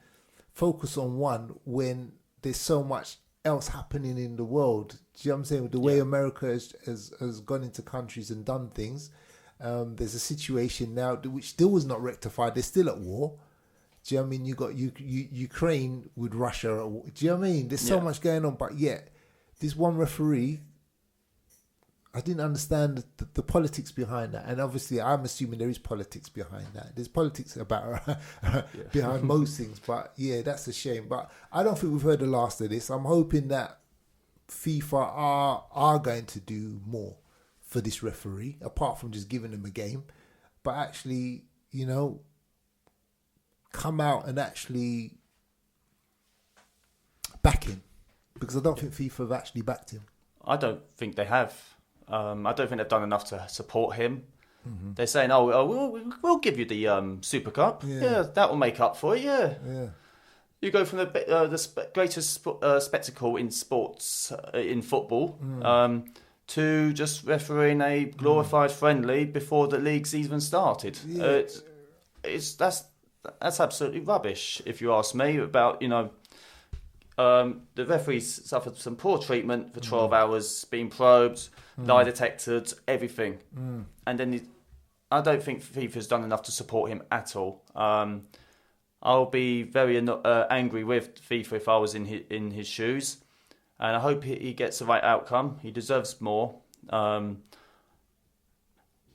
focus on one when there's so much else happening in the world. Do you know what I'm saying? With the way America has gone into countries and done things, there's a situation now which still was not rectified. They're still at war. Do you know what I mean? You got Ukraine with Russia at war. Do you know what I mean? There's so much going on, but yet this one referee, I didn't understand the politics behind that. And obviously, I'm assuming there is politics behind that. There's politics behind most things. But yeah, that's a shame. But I don't think we've heard the last of this. I'm hoping that FIFA are going to do more for this referee, apart from just giving him a game. But actually, come out and actually back him. Because I don't think FIFA have actually backed him. I don't think they have. I don't think they've done enough to support him. Mm-hmm. They're saying, we'll give you the Super Cup. Yeah, that will make up for it, yeah. You go from the greatest spectacle in sports, in football, to just refereeing a glorified friendly before the league's even started. Yeah. That's absolutely rubbish, if you ask me, about, the referees suffered some poor treatment for 12 hours, being probed, lie detected, everything. And then I don't think FIFA's done enough to support him at all. I'll be very angry with FIFA if I was in his shoes. And I hope he gets the right outcome. He deserves more.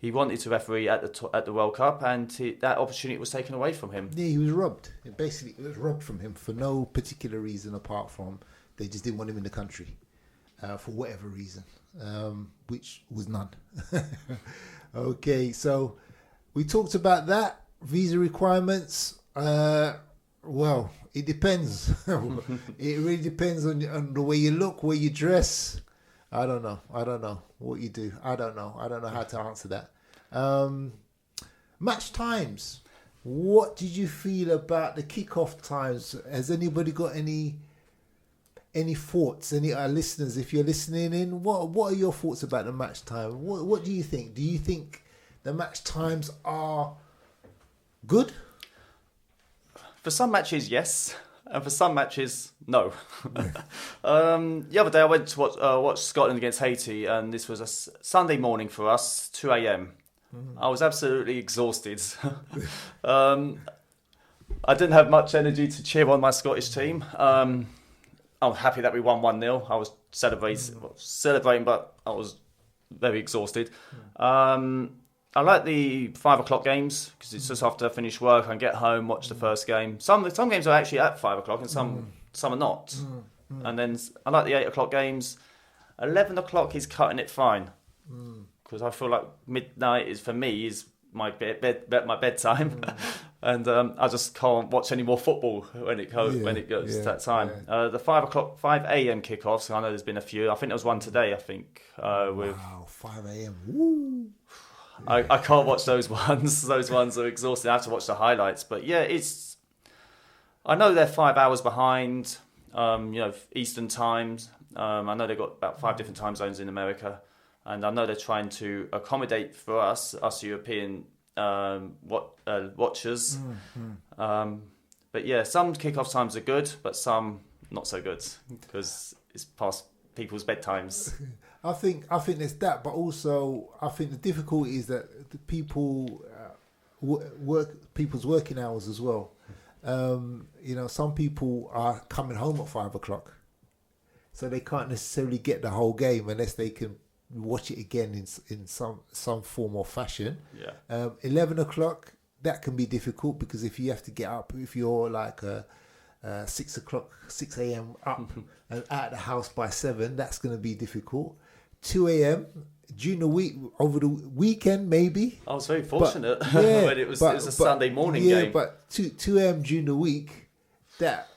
He wanted to referee at the World Cup, and that opportunity was taken away from him. Yeah, he was robbed. It was robbed from him for no particular reason apart from they just didn't want him in the country for whatever reason, which was none. Okay, so we talked about that. Visa requirements. Well, it depends. It really depends on the way you look, where you dress. I don't know what you do. I don't know how to answer that. Match times. What did you feel about the kickoff times? Has anybody got any thoughts? Any listeners, if you're listening in, what are your thoughts about the match time? What do you think? Do you think the match times are good? For some matches, yes. And for some matches, no. The other day I went to watch Scotland against Haiti, and this was a Sunday morning for us, 2 a.m. I was absolutely exhausted. I didn't have much energy to cheer on my Scottish team. I was happy that we won 1-0. I was celebrating, but I was very exhausted. I like the 5 o'clock games because it's just after I finish work, I can get home, watch the first game. Some games are actually at 5 o'clock and some are not. And then I like the 8 o'clock games. 11 o'clock is cutting it fine because I feel like midnight is my bedtime, and I just can't watch any more football when it goes to that time. The 5 a.m. kickoffs. I know there's been a few. I think there was one today. 5 a.m. Woo. I can't watch those ones. Those ones are exhausting. I have to watch the highlights. But yeah, I know they're 5 hours behind, Eastern times. I know they've got about 5 different time zones in America. And I know they're trying to accommodate for us European watchers. But yeah, some kickoff times are good, but some not so good because it's past people's bedtimes. I think there's that, but also I think the difficulty is that the people people's working hours as well. Some people are coming home at 5 o'clock, so they can't necessarily get the whole game unless they can watch it again in some form or fashion. Yeah. 11 o'clock, that can be difficult because if you have to get up, if you're like 6 a.m. up and out the house by 7, that's going to be difficult. 2 a.m. during the week, over the weekend maybe. I was very fortunate yeah, when it was a Sunday morning game. Yeah, but 2 a.m. during the week, that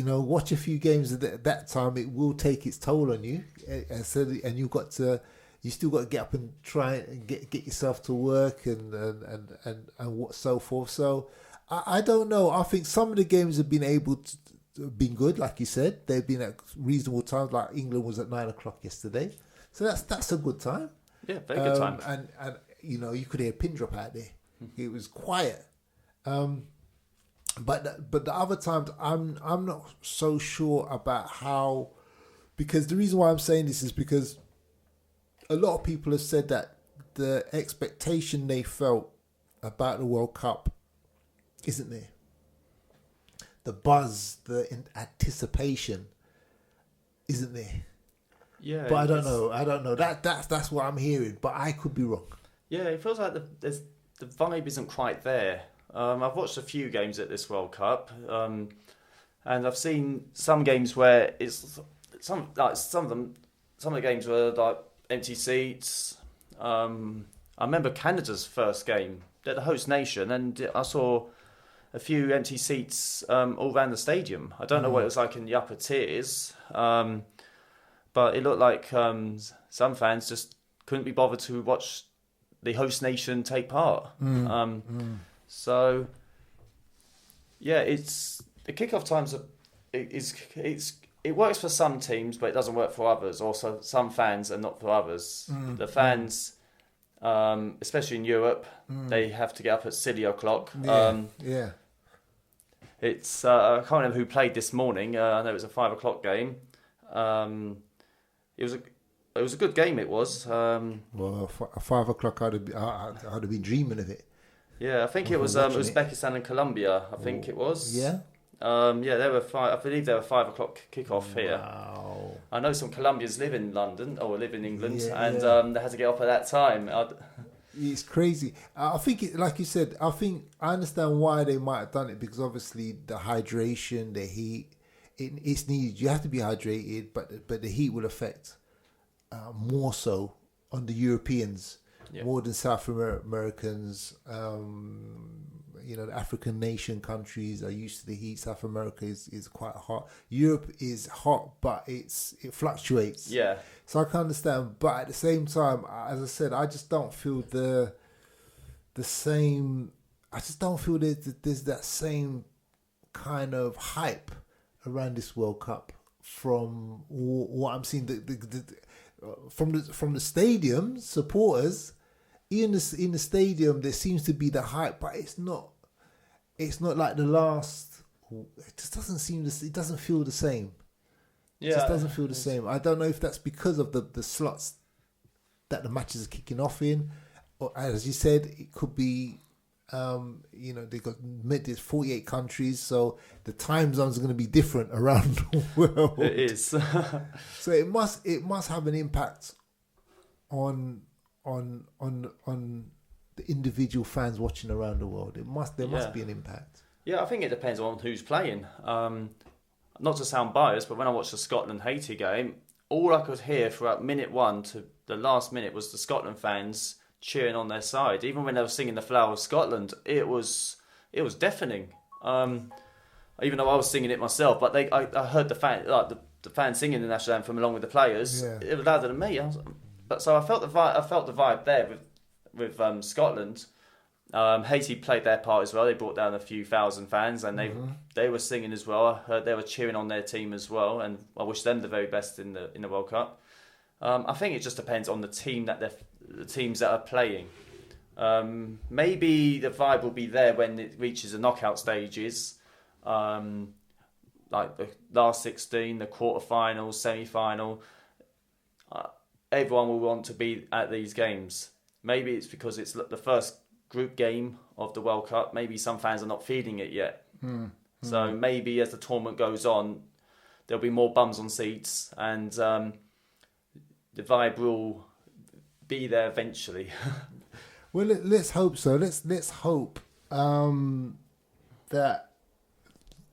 watch a few games at that time, it will take its toll on you. And you still got to get up and try and get yourself to work and what so forth. So I don't know. I think some of the games have been good, like you said. They've been at reasonable times. Like England was at 9 o'clock yesterday, so that's a good time. Yeah, very good time. And you could hear a pin drop out there. It was quiet. But the other times, I'm not so sure about how, because the reason why I'm saying this is because a lot of people have said that the expectation they felt about the World Cup isn't there. The buzz, the anticipation isn't there. Yeah, but I don't know. That's what I'm hearing, but I could be wrong. Yeah, it feels like the vibe isn't quite there. I've watched a few games at this World Cup, and I've seen some games where it's some of the games were like empty seats. I remember Canada's first game. They're the host nation, and I saw a few empty seats all around the stadium. I don't know what it was like in the upper tiers, but it looked like some fans just couldn't be bothered to watch the host nation take part. So, yeah, it's the kickoff times. It works for some teams, but it doesn't work for others. Also, some fans and not for others. The fans, especially in Europe, they have to get up at silly o'clock. Yeah. It's I can't remember who played this morning. I know it was a 5 o'clock game. It was a good game. It was. Well, 5 o'clock, I'd have been dreaming of it. Yeah, I think it was Uzbekistan and Colombia. I think it was. Yeah. They were I believe they were 5 o'clock kickoff here. Wow. I know some Colombians live in London or live in England, and yeah. they had to get up at that time. It's crazy. I think, like you said, I understand why they might have done it, because obviously the hydration, the heat, it's needed. You have to be hydrated, but the heat will affect more so on the Europeans, more than South Americans. The African nation countries are used to the heat. South America is quite hot. Europe is hot, but it fluctuates. Yeah. So I can understand, but at the same time, as I said, I just don't feel the same. I just don't feel there's that same kind of hype around this World Cup from what I'm seeing. From the stadium supporters, in the stadium, there seems to be the hype, but it's not like the last. It just doesn't seem. It doesn't feel the same. It just doesn't feel the same. I don't know if that's because of the slots that the matches are kicking off in, or as you said, it could be. There's 48 countries, so the time zones are going to be different around the world. It is. So it must have an impact on the individual fans watching around the world. There must be an impact. Yeah, I think it depends on who's playing. Not to sound biased, but when I watched the Scotland-Haiti game, all I could hear throughout minute 1 to the last minute was the Scotland fans cheering on their side. Even when they were singing the Flower of Scotland, it was deafening. Even though I was singing it myself, but I heard the fans singing the national anthem along with the players. Yeah. It was louder than me. So I felt the vibe there with Scotland. Haiti played their part as well. They brought down a few thousand fans, and they were singing as well. I heard they were cheering on their team as well, and I wish them the very best in the World Cup. I think it just depends on the teams that are playing. Maybe the vibe will be there when it reaches the knockout stages, like the last 16, the quarterfinals, semi-final. Everyone will want to be at these games. Maybe it's because it's the first group game of the World Cup. Maybe some fans are not feeling it yet. So maybe as the tournament goes on, there'll be more bums on seats, and the vibe will be there eventually. Well, let's hope so. Let's hope that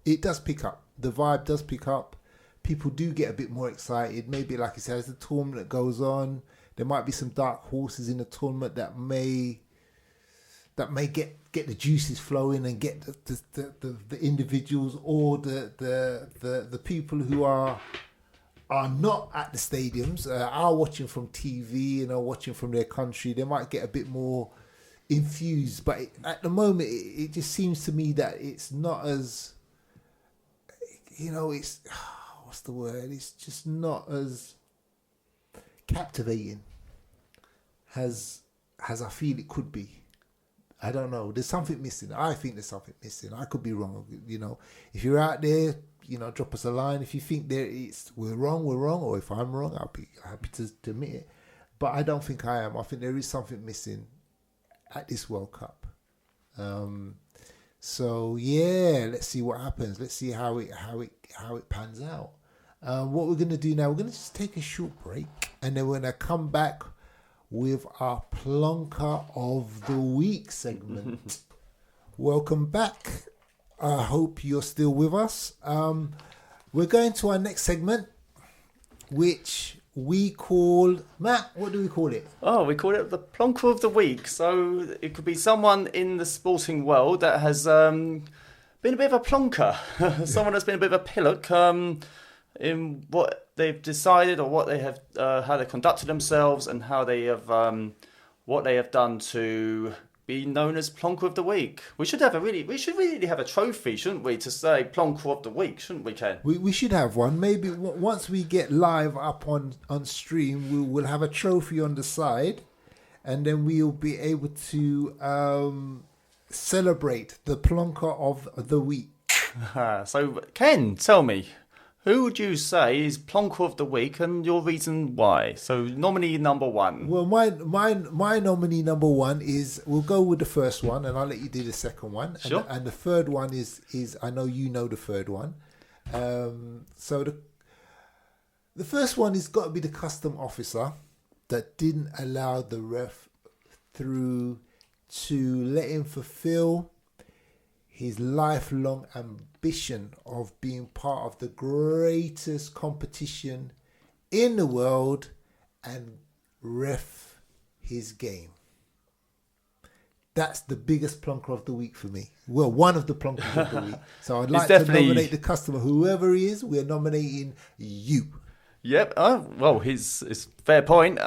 it does pick up. The vibe does pick up. People do get a bit more excited. Maybe, like you said, as the tournament goes on, there might be some dark horses in the tournament that may get the juices flowing and get the individuals or the people who are not at the stadiums, are watching from TV and are watching from their country. They might get a bit more infused, but at the moment, it just seems to me that it's not as, it's what's the word? It's just not as captivating as I feel it could be. I don't know. There's something missing. I think there's something missing. I could be wrong. If you're out there, drop us a line. If you think we're wrong, or if I'm wrong, I'll be happy to admit it. But I don't think I am. I think there is something missing at this World Cup. So yeah, let's see what happens. Let's see how it pans out. What we're going to do now, we're going to just take a short break, and then we're going to come back with our Plonker of the Week segment. Welcome back. I hope you're still with us. We're going to our next segment, which we call... Matt, what do we call it? Oh, we call it the Plonker of the Week. So it could be someone in the sporting world that has been a bit of a plonker. Someone that's been a bit of a pillock in what they've decided, or what they have, how they conducted themselves, and how they have, what they have done to be known as Plonker of the Week. We should really have a trophy, shouldn't we, to say Plonker of the Week, shouldn't we, Ken? We should have one. Maybe once we get live up on stream, we'll have a trophy on the side, and then we'll be able to celebrate the Plonker of the Week. So, Ken, tell me, who would you say is Plonker of the Week, and your reason why? So, nominee number one. Well, my nominee number one is, we'll go with the first one, and I'll let you do the second one. Sure. And the third one is I know you know the third one. So the first one has got to be the custom officer that didn't allow the ref through to let him fulfill his lifelong ambition of being part of the greatest competition in the world and ref his game. That's the biggest Plonker of the Week for me. Well, one of the Plonkers of the Week. So I'd like to nominate the customer. Whoever he is, we're nominating you. Yep. Well, his fair point.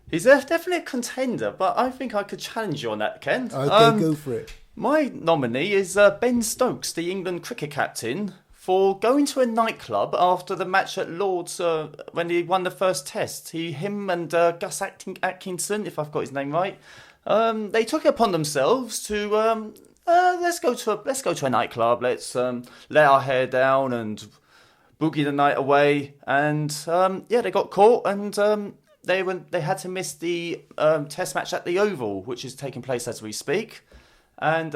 He's definitely a contender, but I think I could challenge you on that, Ken. Okay, go for it. My nominee is Ben Stokes, the England cricket captain, for going to a nightclub after the match at Lord's when he won the first test. Him and Gus Atkinson, if I've got his name right, they took it upon themselves to let's go to a nightclub. Let's let our hair down and boogie the night away. And they got caught, and they had to miss the test match at the Oval, which is taking place as we speak. And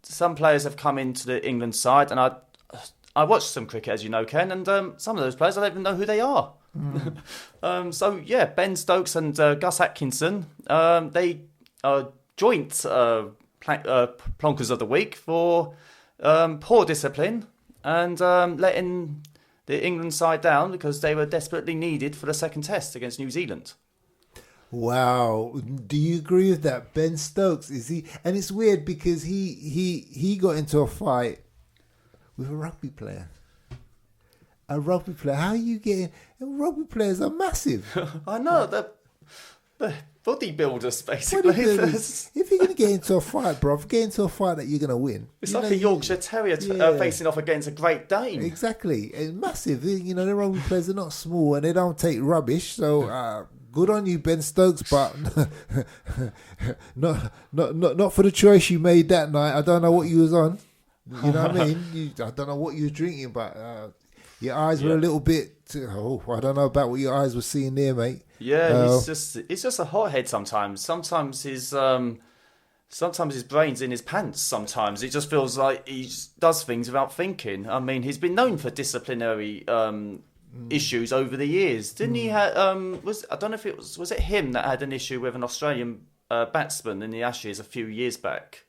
some players have come into the England side, and I watched some cricket, as you know, Ken, and some of those players, I don't even know who they are. Ben Stokes and Gus Atkinson, they are joint Plonkers of the Week for poor discipline and letting the England side down because they were desperately needed for the second test against New Zealand. Wow. Do you agree with that? Ben Stokes, is he? And it's weird because he got into a fight with a rugby player. A rugby player. How are you getting... Rugby players are massive. I know. The bodybuilders, basically. If you're going to get into a fight, bro, get into a fight that you're going to win. It's like a Yorkshire Terrier facing off against a Great Dane. Exactly. It's massive. The rugby players are not small and they don't take rubbish. So... good on you, Ben Stokes, but not for the choice you made that night. I don't know what you was on. You know what I mean? I don't know what you were drinking, but your eyes were a little bit... I don't know about what your eyes were seeing there, mate. Yeah, he's just a hothead sometimes. Sometimes his brain's in his pants. Sometimes it just feels like he just does things without thinking. I mean, he's been known for disciplinary issues over the years. Didn't he have? I don't know if it was it him that had an issue with an Australian batsman in the Ashes a few years back.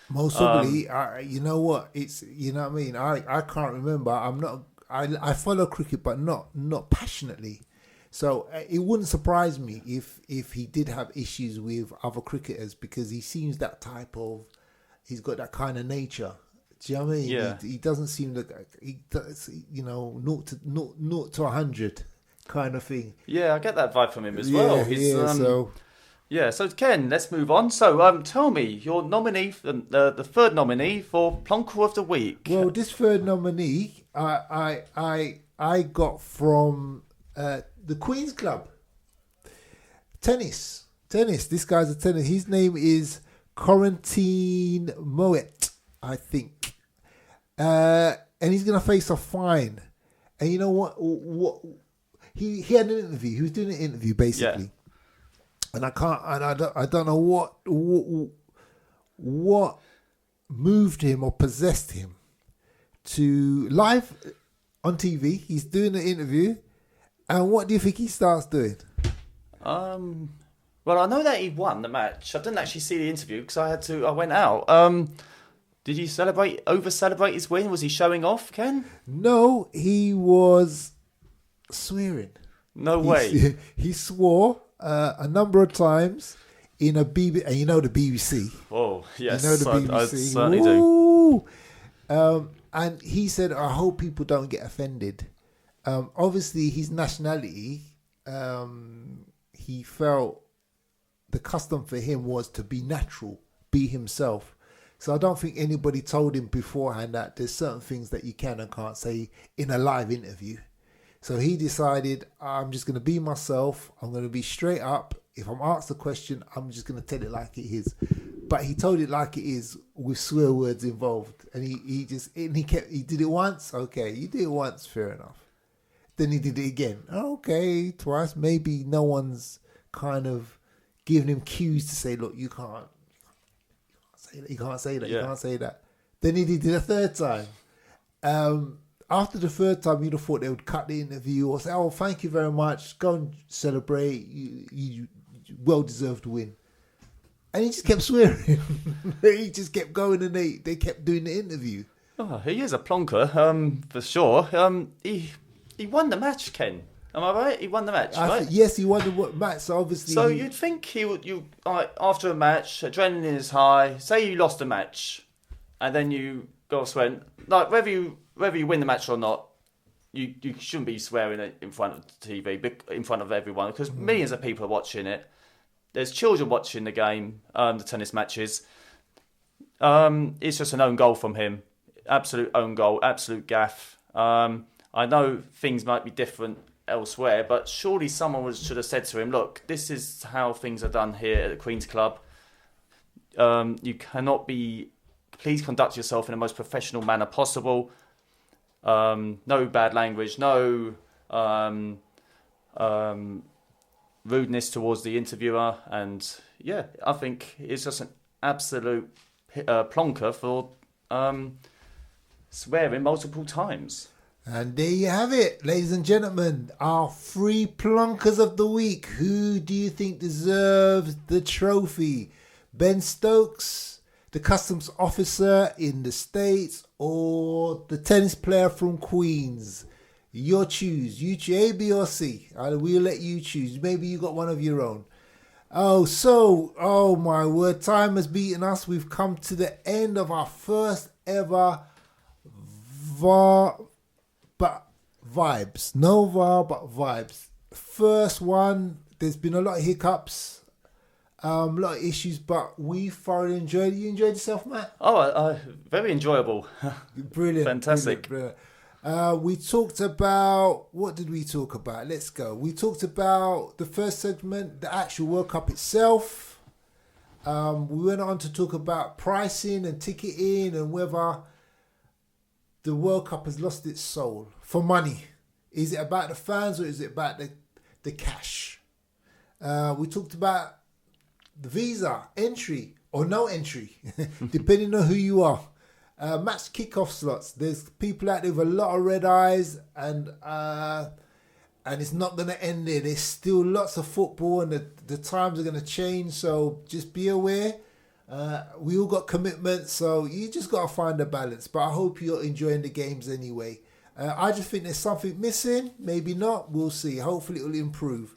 Most probably, you know what? It's, you know what I mean. I can't remember. I'm not. I follow cricket, but not passionately. So it wouldn't surprise me if he did have issues with other cricketers, because he seems that type of. He's got that kind of nature. Do you know what I mean? Yeah. He doesn't seem like he does. You know, 0 to 100 kind of thing. Yeah, I get that vibe from him as well. So Ken, let's move on. So tell me your nominee, the third nominee for Plonker of the Week. Well, this third nominee, I got from the Queen's Club. Tennis. This guy's a tennis. His name is Corentin Moet, I think. And he's gonna face a fine. And you know what? He had an interview. He was doing an interview basically. Yeah. And I don't know what moved him or possessed him to live on TV. He's doing an interview, and what do you think he starts doing? Well, I know that he won the match. I didn't actually see the interview because I went out. Did he over celebrate his win? Was he showing off, Ken? No, he was swearing. No way. He swore a number of times in a BBC, and you know the BBC. Oh, yes. You know the BBC. I certainly do. And he said, I hope people don't get offended. Obviously, his nationality, he felt the custom for him was to be natural, be himself. So I don't think anybody told him beforehand that there's certain things that you can and can't say in a live interview. So he decided, I'm just going to be myself. I'm going to be straight up. If I'm asked a question, I'm just going to tell it like it is. But he told it like it is with swear words involved. And he did it once. Okay, you did it once, fair enough. Then he did it again. Okay, twice. Maybe no one's kind of giving him cues to say, look, you can't say that. Yeah. You can't say that. Then he did it a third time. After the third time, you'd have thought they would cut the interview or say, oh, thank you very much. Go and celebrate. You well-deserved win. And he just kept swearing. He just kept going, and they kept doing the interview. Oh, he is a plonker, for sure. He won the match, Ken. Am I right? He won the match, right? Yes, he won the match. So obviously, you'd think after a match, adrenaline is high. Say you lost a match, and then you go swearing. Like whether you win the match or not, you shouldn't be swearing in front of the TV, in front of everyone, because millions of people are watching it. There's children watching the game, the tennis matches. It's just an own goal from him. Absolute own goal, absolute gaff. I know things might be different elsewhere, but surely someone should have said to him, look, this is how things are done here at the Queen's Club. You cannot please conduct yourself in the most professional manner possible. No bad language, no rudeness towards the interviewer. And yeah, I think it's just an absolute plonker for swearing multiple times. And there you have it, ladies and gentlemen, our 3 plonkers of the week. Who do you think deserves the trophy? Ben Stokes, the customs officer in the States, or the tennis player from Queens? Your choose. You choose A, B, or C. We'll let you choose. Maybe you got one of your own. Oh my word, time has beaten us. We've come to the end of our first ever VAR. But vibes. No VAR, but vibes. First one, there's been a lot of hiccups, a lot of issues, but we thoroughly enjoyed it. You enjoyed yourself, Matt? Oh, very enjoyable. Brilliant. Fantastic. Brilliant. We talked about, what did we talk about? Let's go. We talked about the first segment, the actual World Cup itself. We went on to talk about pricing and ticketing and whether the World Cup has lost its soul for money. Is it about the fans or is it about the cash? We talked about the visa, entry or no entry, depending on who you are. Match kickoff slots. There's people out there with a lot of red eyes and And it's not going to end there. There's still lots of football and the times are going to change. So just be aware. We all got commitments. So you just got to find a balance. But I hope you're enjoying the games anyway. I just think there's something missing. Maybe not. We'll see. Hopefully it will improve.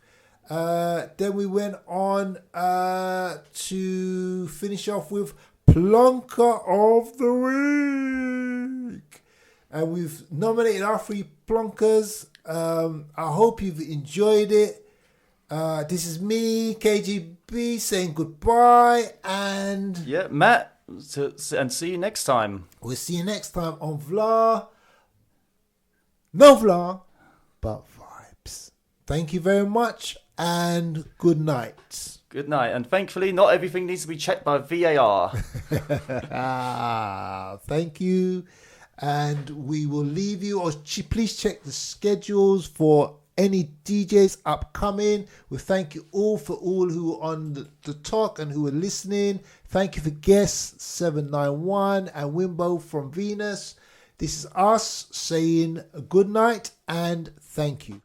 Then we went on to finish off with Plonker of the Week. And we've nominated our 3 Plonkers. I hope you've enjoyed it. This is me, KJB, saying goodbye. And yeah, Matt, and see you next time. We'll see you next time on VAR. No VAR, but vibes. Thank you very much and good night. Good night. And thankfully, not everything needs to be checked by VAR. Thank you. And we will leave you, or please check the schedules for any DJs upcoming. We thank you all for all who are on the talk and who are listening. Thank you for guests 791 and Wimbo from Venus. This is us saying good night and thank you.